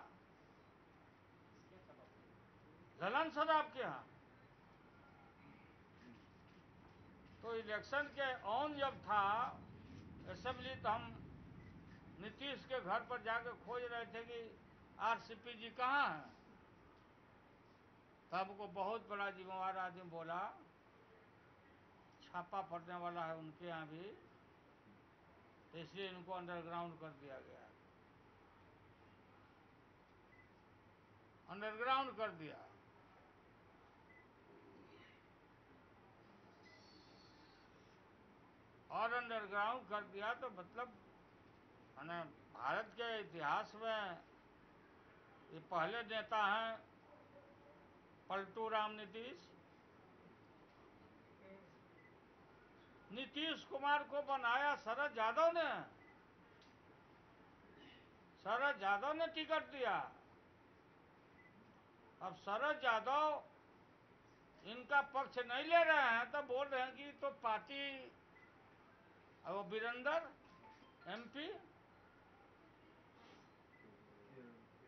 ललन सराफ के यहाँ तो इलेक्शन के ऑन जब था असेंबली, तो हम नीतीश के घर पर जाकर खोज रहे थे कि आरसीपी जी कहाँ हैं। तब को बहुत बड़ा जिम्मेवार आदमी बोला, छापा पड़ने वाला है उनके यहाँ भी, तो इसलिए इनको अंडरग्राउंड कर दिया गया, अंडरग्राउंड कर दिया। और अंडरग्राउंड कर दिया तो मतलब भारत के इतिहास में ये पहले नेता हैं पलटू राम नीतीश, नीतीश कुमार को बनाया शरद यादव ने। शरद यादव ने टिकट दिया। अब शरद यादव इनका पक्ष नहीं ले रहे हैं तो बोल रहे हैं कि तो पार्टी, वो वीरेंद्र एमपी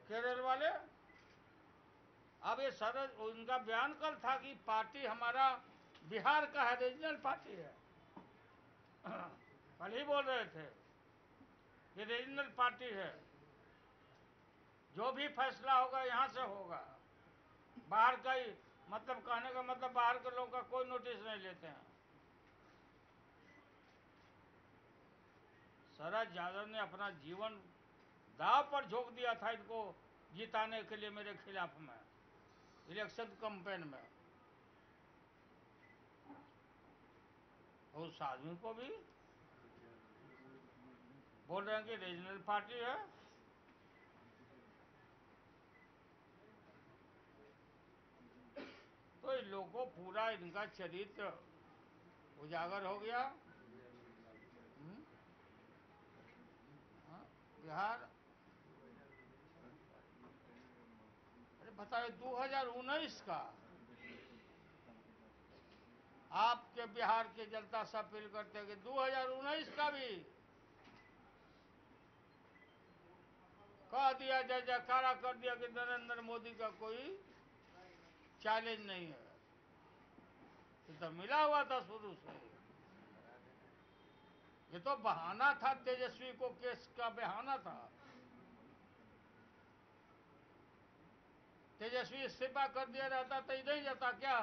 केरल वाले, अब ये शरद, उनका बयान कल था कि पार्टी हमारा बिहार का है, रीजनल पार्टी है। कल ही बोल रहे थे कि रीजनल पार्टी है, जो भी फैसला होगा यहां से होगा, बाहर का ही, मतलब कहने का मतलब बाहर के लोगों का कोई नोटिस नहीं लेते हैं। शरद यादव ने अपना जीवन दांव पर झोंक दिया था इनको जिताने के लिए मेरे खिलाफ में इलेक्शन कैंपेन में। और उस आदमी को भी बोल रहे हैं कि रीजनल पार्टी है। तो इन लोगों को पूरा इनका चरित्र उजागर हो गया। बिहार, अरे बताइए 2019 का आपके बिहार के जनता से अपील करते हैं कि 2019 का भी कह दिया, जय जयकारा कर दिया कि नरेंद्र मोदी का कोई चैलेंज नहीं है। ये तो मिला हुआ था शुरू से। ये तो बहाना था, तेजस्वी को केस का बहाना था। तेजस्वी इस्तीफा कर दिया रहता तो ये नहीं जाता क्या?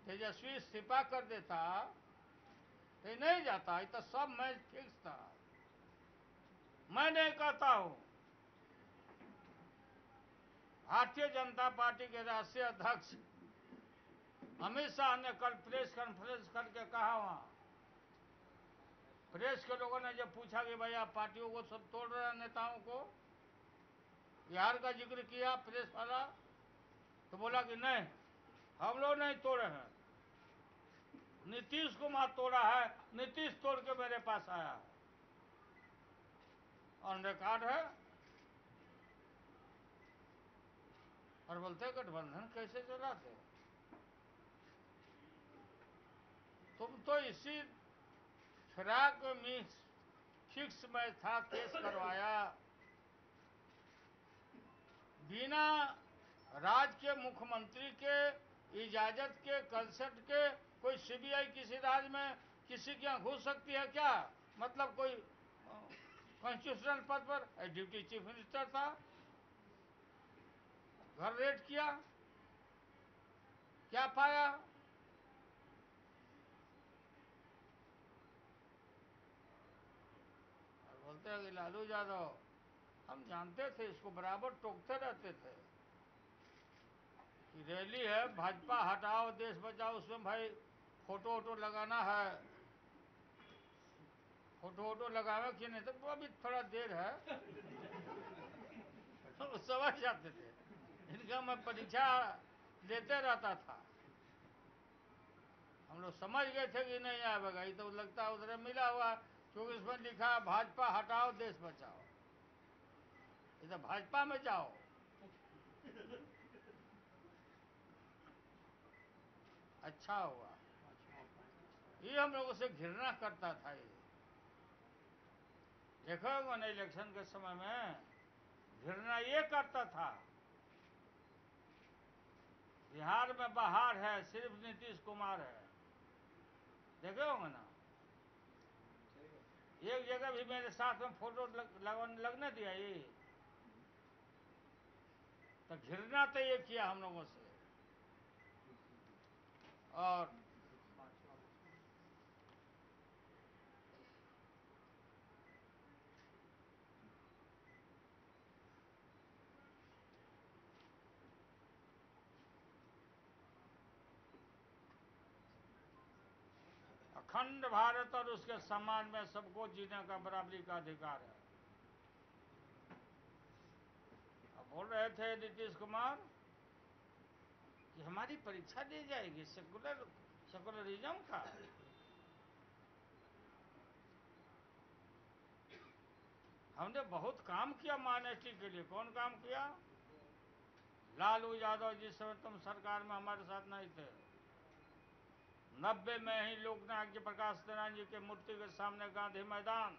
तेजस्वी इस्तीफा कर देता तो ये नहीं जाता। ये तो सब मैच फिक्स था। मैं नहीं कहता हूं। भारतीय जनता पार्टी के राष्ट्रीय अध्यक्ष अमित शाह ने कल प्रेस कॉन्फ्रेंस करके कहा, वहां प्रेस के लोगों ने जब पूछा कि भाई आप पार्टियों को सब तोड़ रहे हैं, नेताओं को, बिहार का जिक्र किया प्रेस वाला, तो बोला कि नहीं, हम लोग नहीं तोड़े हैं, नीतीश कुमार तोड़ा है, नीतीश तोड़ के मेरे पास आया है, ऑन रिकॉर्ड है। और बोलते गठबंधन कैसे चलाते? तुम तो इसी फिराक में फिक्स मैच था, केस करवाया बिना राज्य के मुख्यमंत्री के इजाजत के, कंसर्ट के। कोई सीबीआई किसी राज्य में किसी के यहाँ घुस सकती है क्या? मतलब कोई कॉन्स्टिट्यूशनल पद पर डिप्टी चीफ मिनिस्टर था, घर रेड किया, क्या पाया? और बोलते हैं कि लालू यादव, हम जानते थे इसको, बराबर टोकते रहते थे कि रैली है, भाजपा हटाओ देश बचाओ, उसमें भाई फोटो वोटो लगाना है, फोटो वोटो लगावे कि नहीं, तो अभी थोड़ा देर है। तो समझ जाते थे। इनका मैं परीक्षा देते रहता था, हम लोग समझ गए थे कि नहीं आएगा। ये तो लगता उधर मिला हुआ, क्योंकि इसमें लिखा है भाजपा हटाओ देश बचाओ, ये तो भाजपा में जाओ। अच्छा हुआ, ये हम लोगों से घृणा करता था। ये देखो मैंने इलेक्शन के समय में घृणा ये करता था, बिहार में बाहर है, सिर्फ नीतीश कुमार है, देखे होंगे ना। एक जगह भी मेरे साथ में फोटो लगने दिया, ये तो घृणा तो ये किया हम लोगों से। और अखंड भारत और उसके सम्मान में सबको जीने का बराबरी का अधिकार है। अब बोल रहे थे नीतीश कुमार कि हमारी परीक्षा दी जाएगी, सेकुलर सेकुलरिज्म का। हमने बहुत काम किया माइनॉरिटी के लिए। कौन काम किया? लालू यादव जिस समय तुम सरकार में हमारे साथ नहीं थे, 90 में ही लोकनायक जी प्रकाश नारायण जी के मूर्ति के सामने गांधी मैदान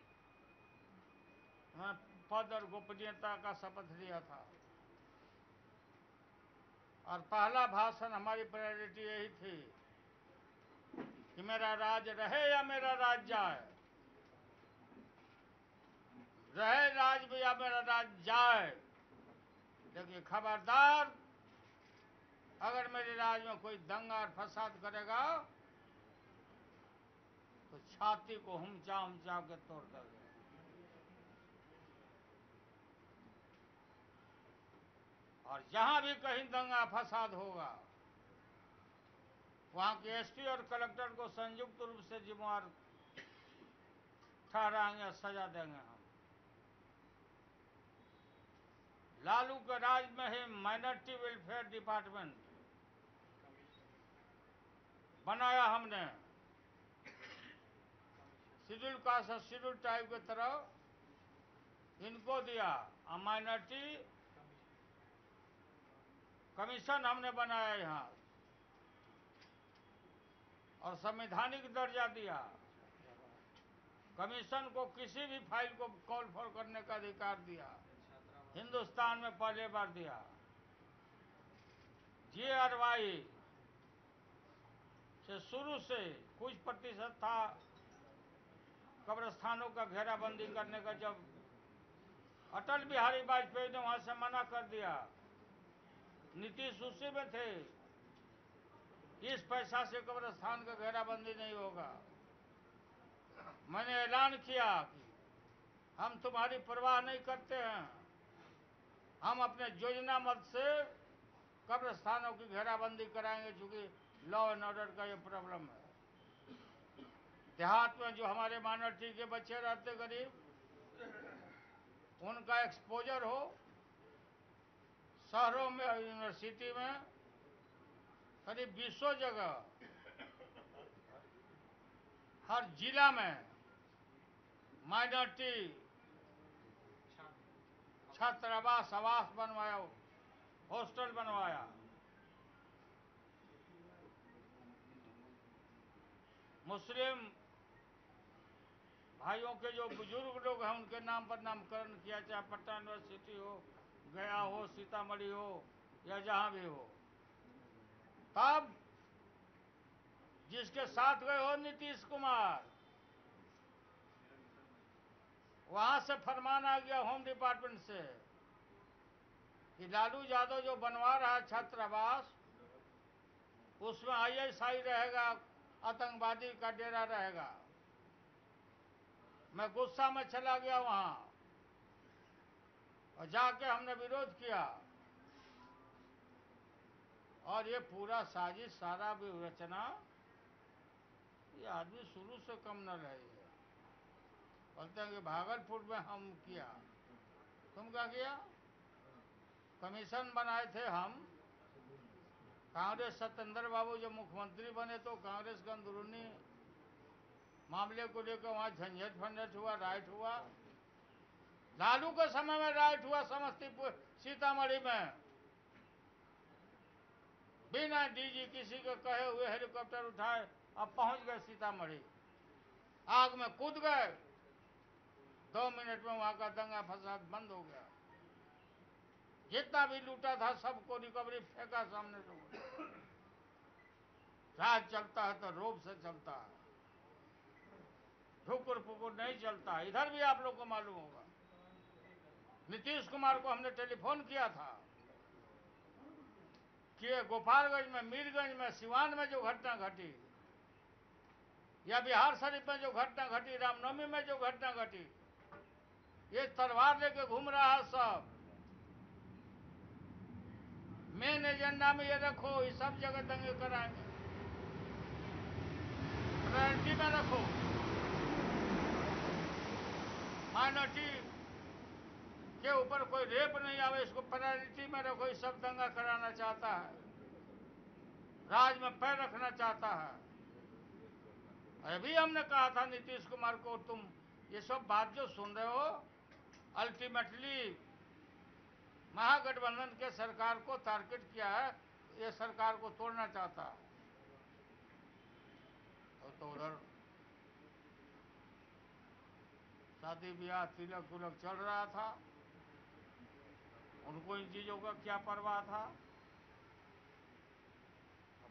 में पद और गोपनीयता का शपथ लिया था। और पहला भाषण हमारी प्रायोरिटी यही थी कि मेरा राज रहे या मेरा राज जाए, रहे राज भी या मेरा राज जाए, लेकिन खबरदार अगर मेरे राज में कोई दंगा और फसाद करेगा तो छाती को हुमचा के तोड़ देंगे। और जहां भी कहीं दंगा फसाद होगा वहां के एसपी और कलेक्टर को संयुक्त रूप से जिम्मेवार ठहराएंगे, सजा देंगे हम। लालू के राज में ही माइनॉरिटी वेलफेयर डिपार्टमेंट बनाया हमने। शेड्यूल कास्ट और शेड्यूल ट्राइब की तरफ इनको दिया। माइनॉरिटी कमीशन हमने बनाया यहां और संवैधानिक दर्जा दिया। कमीशन को किसी भी फाइल को कॉल फॉर करने का अधिकार दिया, हिंदुस्तान में पहले बार दिया। GRY से शुरू से कुछ प्रतिशत था कब्रिस्तानों का घेराबंदी करने का। जब अटल बिहारी वाजपेयी ने वहां से मना कर दिया, नीतीश उसी में थे, इस पैसा से कब्रिस्तान का घेराबंदी नहीं होगा। मैंने ऐलान किया कि हम तुम्हारी परवाह नहीं करते हैं, हम अपने योजना मत से कब्रिस्तानों की घेराबंदी कराएंगे, चूंकि लॉ एंड ऑर्डर का ये प्रॉब्लम है। देहात में जो हमारे माइनॉरिटी के बच्चे रहते गरीब, उनका एक्सपोजर हो। शहरों में, यूनिवर्सिटी में करीब 20 जगह, हर जिला में माइनॉरिटी छात्रावास, आवास बनवाया, हॉस्टल बनवाया। मुस्लिम भाइयों के जो बुजुर्ग लोग हैं उनके नाम पर नामकरण किया, चाहे पटना यूनिवर्सिटी हो, गया हो, सीतामढ़ी हो या जहां भी हो। तब जिसके साथ गए हो नीतीश कुमार, वहां से फरमान आ गया होम डिपार्टमेंट से कि लालू यादव जो बनवा रहा है छात्रावास, उसमें ISI रहेगा, आतंकवादी का डेरा रहेगा। मैं गुस्सा में चला गया वहां और जाके हमने विरोध किया। और ये पूरा साजिश, सारा विरचना, ये आदमी शुरू से कम न रही है। बोलते हैं कि भागलपुर में हम किया। तुम क्या किया? कमीशन बनाए थे हम। कांग्रेस, सत्येंद्र बाबू जब मुख्यमंत्री बने तो कांग्रेस का अंदरूनी मामले को लेकर वहां झंझट फंझट हुआ, राइट हुआ। लालू के समय में राइट हुआ समस्तीपुर, सीतामढ़ी में। बिना DG किसी को कहे हुए हेलीकॉप्टर उठाए अब पहुंच गए सीतामढ़ी, आग में कूद गए। 2 मिनट में वहां का दंगा फसाद बंद हो गया। जितना भी लूटा था सबको रिकवरी फेंका सामने लोगों। राज चलता है तो रोब से चलता है, ठुकुर पुकुर नहीं चलता। इधर भी आप लोग को मालूम होगा, नीतीश कुमार को हमने टेलीफोन किया था कि गोपालगंज में, मीरगंज में, सिवान में जो घटना घटी, या बिहार शरीफ में जो घटना घटी, रामनवमी में जो घटना घटी, ये तलवार लेके घूम रहा है सब। मेन एजेंडा में ये रखो, ये सब जगह दंगे कराएंगे, प्रायोरिटी में रखो। माइनॉरिटी के ऊपर कोई रेप नहीं आवे, इसको प्रायोरिटी में रखो। ये सब दंगा कराना चाहता है, राज में पैर रखना चाहता है। अभी हमने कहा था नीतीश कुमार को, तुम ये सब बात जो सुन रहे हो अल्टीमेटली महागठबंधन के सरकार को टारगेट किया है, ये सरकार को तोड़ना चाहता है। तो उधर शादी ब्याह तिलक तुलक चल रहा था, उनको इन चीजों का क्या परवाह था।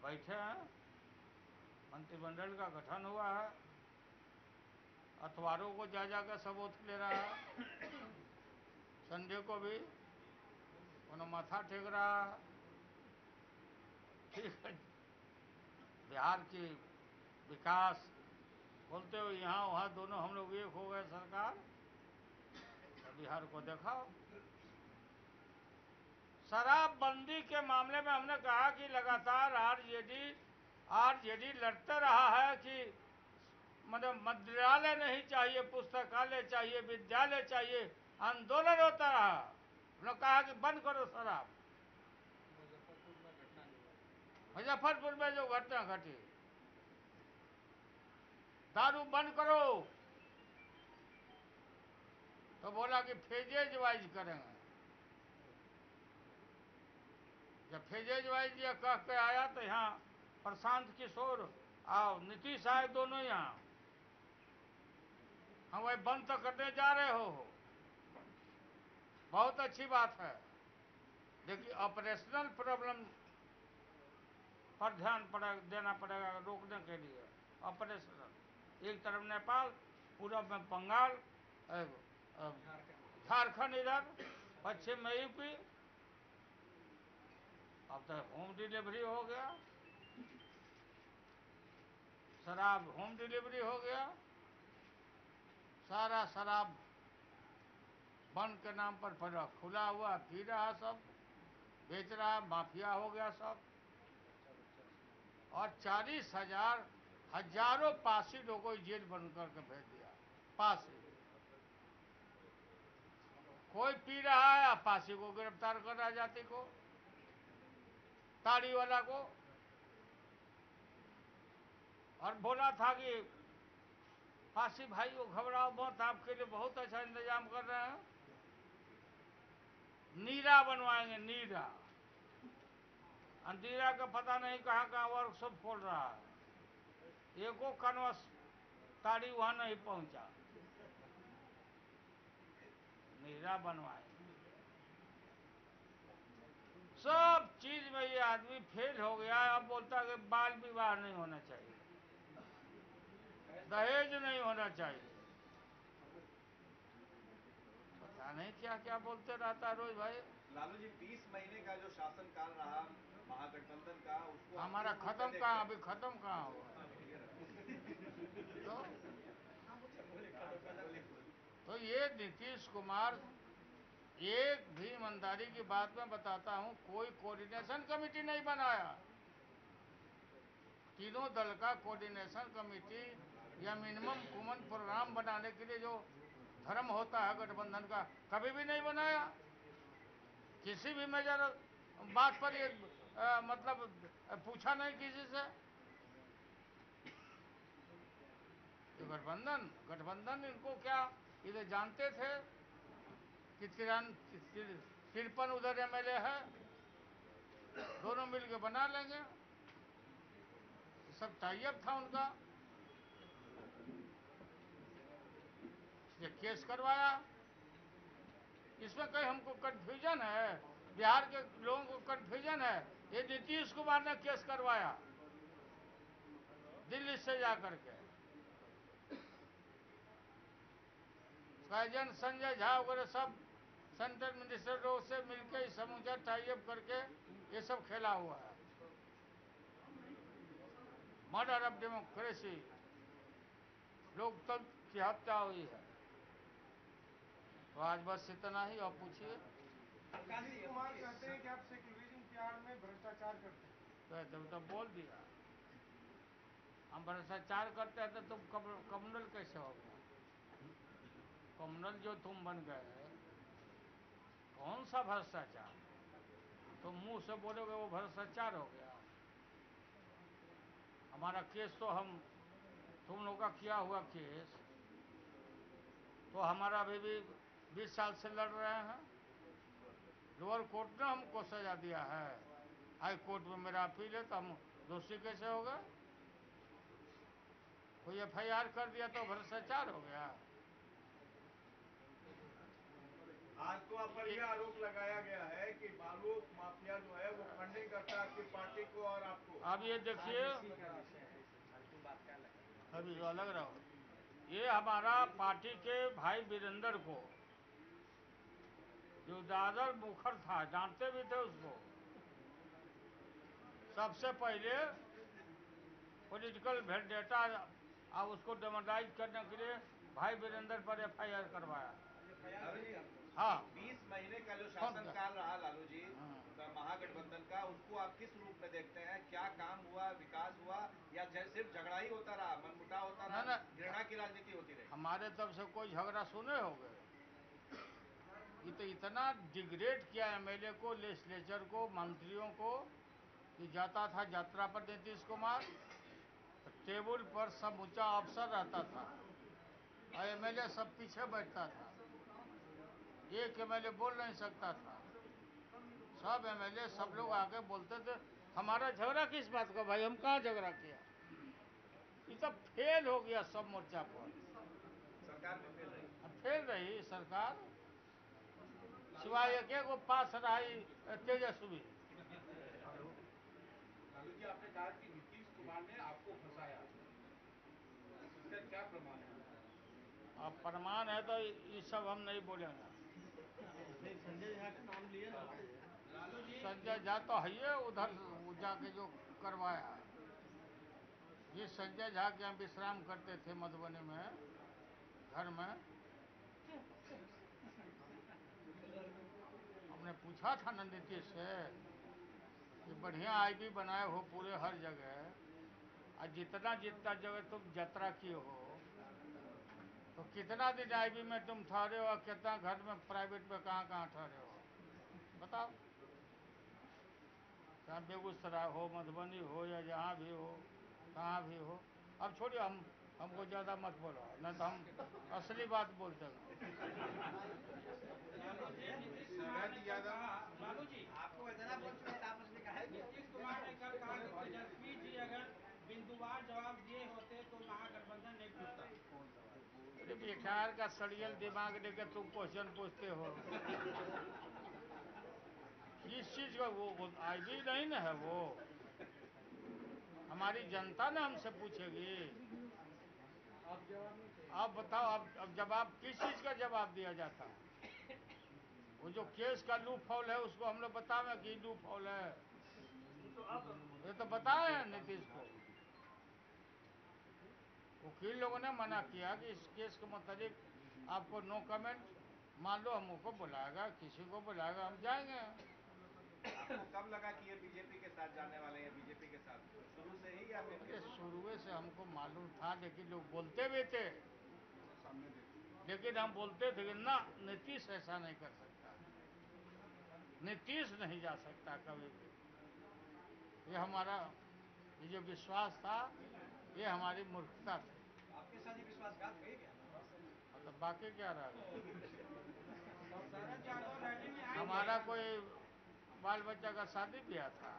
बैठे हैं, मंत्रिमंडल का गठन हुआ है, अखबारों को जा जाकर सबूत ले रहा है, संडे को भी उन्हें माथा टेक रहा है। ठीक है, बिहार की विकास बोलते हो, यहाँ वहाँ दोनों हम लोग एक हो गए सरकार, तो बिहार को देखा। शराबबंदी के मामले में हमने कहा कि लगातार आरजेडी लड़ते रहा है कि मतलब मंत्रालय नहीं चाहिए, पुस्तकालय चाहिए, विद्यालय चाहिए, आंदोलन होता रहा। हमने कहा कि बंद करो शराब। मुजफ्फरपुर में जो घटना घटी, दारू बंद करो, तो बोला कि फेजेज वाइज करेंगे। जब फेजेज वाइज ये कह के आया तो यहाँ प्रशांत किशोर और नीतीश आए, दोनों यहाँ। हम वही बंद तो करने जा रहे हो, बहुत अच्छी बात है, लेकिन ऑपरेशनल प्रॉब्लम पर ध्यान देना पड़ेगा रोकने के लिए। ऑपरेशनल, एक तरफ नेपाल, पूरब में बंगाल, झारखंड, इधर पश्चिम में यूपी। अब तो होम डिलीवरी हो गया, शराब होम डिलीवरी हो गया, सारा शराब बंद के नाम पर पड़ा खुला हुआ पी रहा, सब बेच रहा, माफिया हो गया सब। और 40,000 हजारों पासी लोगों को जेल बंद करके भेज दिया। पासी कोई पी रहा है, पासी को गिरफ्तार कर रहा, जाति को, ताड़ी वाला को। और बोला था कि पासी भाई को घबराओ मत, आपके लिए बहुत अच्छा इंतजाम कर रहे हैं, नीरा बनवाएंगे, नीरा। अंधेरा का पता नहीं कहाँ कहाँ वर्कशॉप खोल रहा है, एको कन्वस ताड़ी वहां नहीं पहुंचा, नीरा बनवाएंगे। सब चीज में ये आदमी फेल हो गया। अब बोलता है कि बाल विवाह नहीं होना चाहिए, दहेज नहीं होना चाहिए, पता नहीं क्या क्या बोलते रहता रोज भाई। लालू जी, 20 महीने का जो शासनकाल रहा महागठबंधन का, उसको हमारा खत्म कहाँ, अभी खत्म कहाँ हुआ। तो ये नीतीश कुमार, एक भी ईमानदारी की बात मैं बताता हूं, कोई कोऑर्डिनेशन कमेटी नहीं बनाया। तीनों दल का कोऑर्डिनेशन कमेटी या मिनिमम कॉमन प्रोग्राम बनाने के लिए जो धर्म होता है गठबंधन का, कभी भी नहीं बनाया। किसी भी मेजर बात पर ये मतलब पूछा नहीं किसी से। तो गठबंधन इनको क्या, ये जानते थे कि 53 उधर एमएलए है, दोनों मिलकर बना लेंगे, सब टाइप था उनका। ये केस करवाया, इसमें कहीं हमको कंफ्यूजन है, बिहार के लोगों को कंफ्यूजन है। ये नीतीश कुमार ने केस करवाया दिल्ली से जाकर के, सैजन संजय झा वगैरह सब सेंट्रल मिनिस्टर लोग से मिलकर समूचा टाइप करके ये सब खेला हुआ है। मर्डर ऑफ डेमोक्रेसी, लोकतंत्र की हत्या हुई है। तो आज बस इतना ही, और पूछिए। नीतीश कुमार कहते हैं कि आप सेक्युलरिज्म की आड़ में भ्रष्टाचार करते हैं। तो बोल दिया, हम भ्रष्टाचार करते हैं तो तुम कम्युनल कैसे हो गया? कम्युनल जो तुम बन गए, कौन सा भ्रष्टाचार? तुम मुंह से बोलोगे वो भ्रष्टाचार हो गया। हमारा केस तो हम तुम लोग का किया हुआ केस तो हमारा अभी भी 20 साल से लड़ रहे हैं। लोअर कोर्ट ने हमको सजा दिया है, हाई कोर्ट में मेरा अपील है, तो हम दोषी कैसे हो गए? कोई FIR कर दिया तो भ्रष्टाचार हो गया? आज तो आप पर यह आरोप लगाया गया है कि बालू माफिया जो है वो फंडिंग करता है आपकी पार्टी को और आपको। अब ये देखिए, अभी अलग रहो, ये हमारा पार्टी के भाई वीरेंद्र को, जो दादर मुखर था, जानते भी थे उसको, सबसे पहले पॉलिटिकल वेंडेटा अब उसको डेमोनाइज करने के लिए भाई वीरेंद्र पर FIR करवाया। हाँ, 20 महीने का जो शासनकाल रहा लालू जी महागठबंधन का, उसको आप किस रूप में देखते हैं? क्या काम हुआ, विकास हुआ, या सिर्फ झगड़ा ही होता रहा, मनमुटाव होता रहा, घृणा की राजनीति होती रही? हमारे तरफ से कोई झगड़ा सुने हो गए? ये तो इतना डिग्रेड किया MLA को, लेजिस्लेचर को, मंत्रियों को, कि जाता था यात्रा पर नीतीश कुमार, तो टेबल पर सब ऊंचा अफसर रहता था और MLA सब पीछे बैठता था। एक MLA बोल नहीं सकता था, सब MLA सब लोग आके बोलते थे हमारा झगड़ा किस बात का भाई, हम कहाँ झगड़ा किया? ये सब फेल हो गया सब मोर्चा पर। सरकार भी फेल रही, फेल रही सरकार, सिवाय एक पास रही तेजस्वी। लालू जी, आपने कहा कि नीतीश कुमार ने आपको फंसाया, इसका क्या प्रमाण है? अब प्रमाण है तो ये सब हम नहीं बोलेंगे। संजय झा का नाम लिया ना लालू जी, संजय झा तो है ही उधर जाके जो करवाया। जिस संजय झा के हम विश्राम करते थे मधुबनी में घर में, हमने पूछा था ना नीतीश से कि बढ़िया IB बनाए हो पूरे हर जगह, और जितना जितना जगह तुम यात्रा किए हो, तो कितना दिन IB में तुम ठहरे हो और कितना घर में प्राइवेट में कहाँ कहाँ ठहरे हो, बताओ। चाहे बेगूसराय हो, मधुबनी हो, या जहाँ भी हो, कहाँ भी हो। अब छोड़िए, हमको ज़्यादा मत बोलो, नहीं तो हम असली बात बोलते हैं। लालू जी, आपको इतना बोल चुके हैं, आप उसने कहा नीतीश कुमार ने कल कहा कि तेजस्वी जी अगर बिंदुवार जवाब दिए होते तो महागठबंधन नहीं टूटता। अरे बेकार का सड़ियल दिमाग लेकर तुम क्वेश्चन पूछते हो। किस चीज का वो IB नहीं ना है, वो हमारी जनता ने हमसे पूछेगी। आप बताओ, अब जवाब किस चीज का जवाब दिया जाता है? वो जो केस का लूप हॉल है उसको हम लोग बतावे कि लूप हॉल है, ये तो बताए हैं नीतीश को। वकील लोगों ने मना किया कि इस केस के मुताबिक आपको नो कमेंट, मान लो हमको बुलाएगा, किसी को बुलाएगा, हम जाएंगे। आपको कब लगा कि ये बीजेपी के साथ जाने वाले हैं? बीजेपी के साथ शुरू से ही या फिर? शुरू से हमको मालूम था, लेकिन लोग बोलते भी थे, लेकिन हम बोलते थे कि ना, नीतीश ऐसा नहीं कर सकता, नीतीश नहीं जा सकता कभी भी। ये हमारा ये जो विश्वास था, ये हमारी मूर्खता थी। आपके साथ ये विश्वासघात हुए क्या? तो बाकी क्या रहा? शरद यादव रैली में आएंगे? हमारा कोई बाल बच्चा का शादी ब्याह था,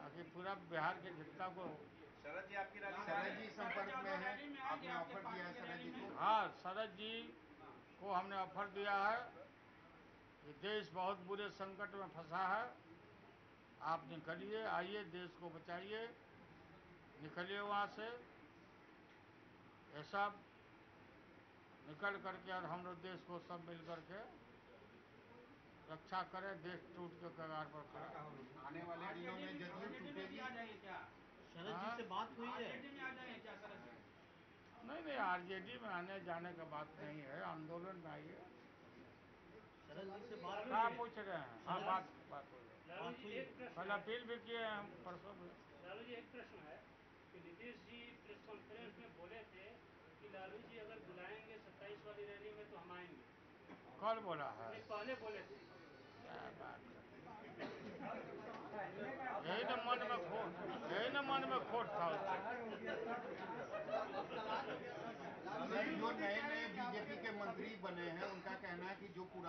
आखिर पूरा बिहार के जनता को। शरद जी आपकी रैली में शरद जी संपर्क में है, आपने ऑफर दिया है शरद जी को? हाँ, शरद जी को हमने ऑफर दिया है कि देश बहुत बुरे संकट में फंसा है, आप निकलिए, आइए, देश को बचाइए, निकलिए वहाँ से, ये सब निकल करके और हम लोग देश को सब मिल करके रक्षा करें, देश टूट के कगार पर खड़ा। आने वाले दिनों में जदयू टूटेगी? शरद जी से बात हुई है? RJD में आ जाएंगे क्या शरद जी? नहीं, RJD में आने जाने का बात नहीं है, आंदोलन में आइए। शरद जी से बात क्या पूछ रहे हैं? हाँ, बात हो गई। लालू जी, एक प्रश्न कल है। अपील भी किए हैं हम परसों में। लालू जी, एक प्रश्न है कि नीतीश जी प्रेस कॉन्फ्रेंस में बोले थे कि लालू जी अगर बुलाएंगे 27 वाली रैली में तो हम आएंगे। कल बोला है? नहीं, पहले बोले थे। क्या बात है, यही न मन में खोट था उसका।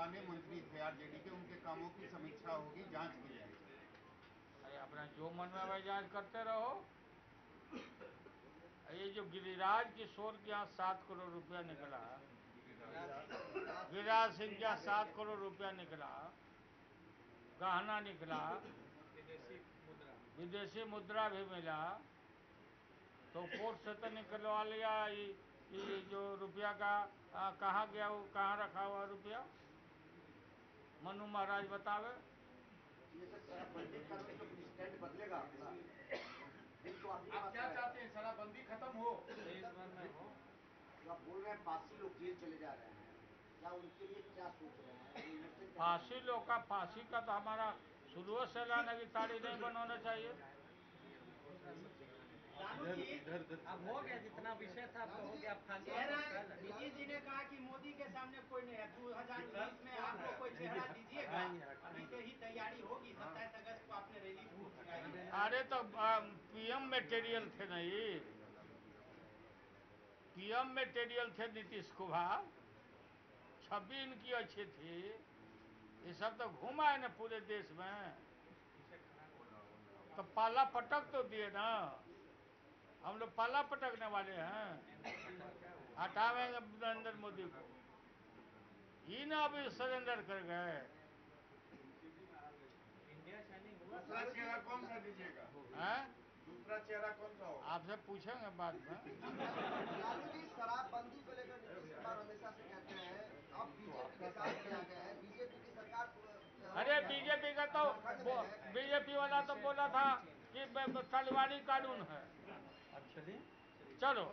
पुराने मंत्री थे आरजेडी के, उनके कामों की समीक्षा होगी, जांच की जाएगी। अरे अपना जो मन में भाई जांच करते रहो। ये जो गिरिराज किशोर के यहाँ 7 करोड़ रुपया निकला, गिरिराज सिंह के यहाँ 7 करोड़ रुपया निकला, गहना निकला, विदेशी मुद्रा भी मिला, तो कोर्ट से तो निकलवा लिया। ये जो रुपया का कहाँ गया, वो कहाँ रखा हुआ रुपया, मनु महाराज बतावे। ये सब शराबबंदी कानून तो स्टैंड बदलेगा आपका। आप क्या चाहते हैं, शराबबंदी खत्म हो? जो आप बोल रहे हैं 85 लोग जेल चले जा रहे हैं, क्या उनके लिए क्या सोच रहे हैं? फांसी लोग का, फांसी का तो हमारा शुरू से ऐलान है कि तारीख नहीं बनाना चाहिए। लालू जी, अब हो गया जितना विषय था आपका हो गया। अब नीतीश जी ने कहा कि मोदी के सामने कोई नहीं है, 2020 में आपको कोई चेहरा दीजिएगा, अभी से ही तैयारी होगी। 27 अगस्त को आपने रैली की। अरे तो पीएम मटेरियल थे नहीं, पीएम मटेरियल थे नीतीश कुमार, छवि इनकी अच्छी थी। ये सब तो घूमा है ना पूरे देश में, तो पाला पटक तो दिए ना। हम लोग पाला पटकने वाले हैं, हटावेंगे नरेंद्र मोदी को। ही ना अभी सरेंडर कर गए। दूसरा चेहरा कौन सा दीजिएगा? हैं? दूसरा चेहरा कौन सा होगा? आपसे पूछेंगे बाद में। लालू जी, शराबबंदी को लेकर नीतीश कुमार हमेशा से कहते हैं अब बीजेपी के साथ में आ गए हैं, बीजेपी की सरकार। अरे बीजेपी का तो बीजेपी वाला तो बोला था कि तलवारी कानून है। चलो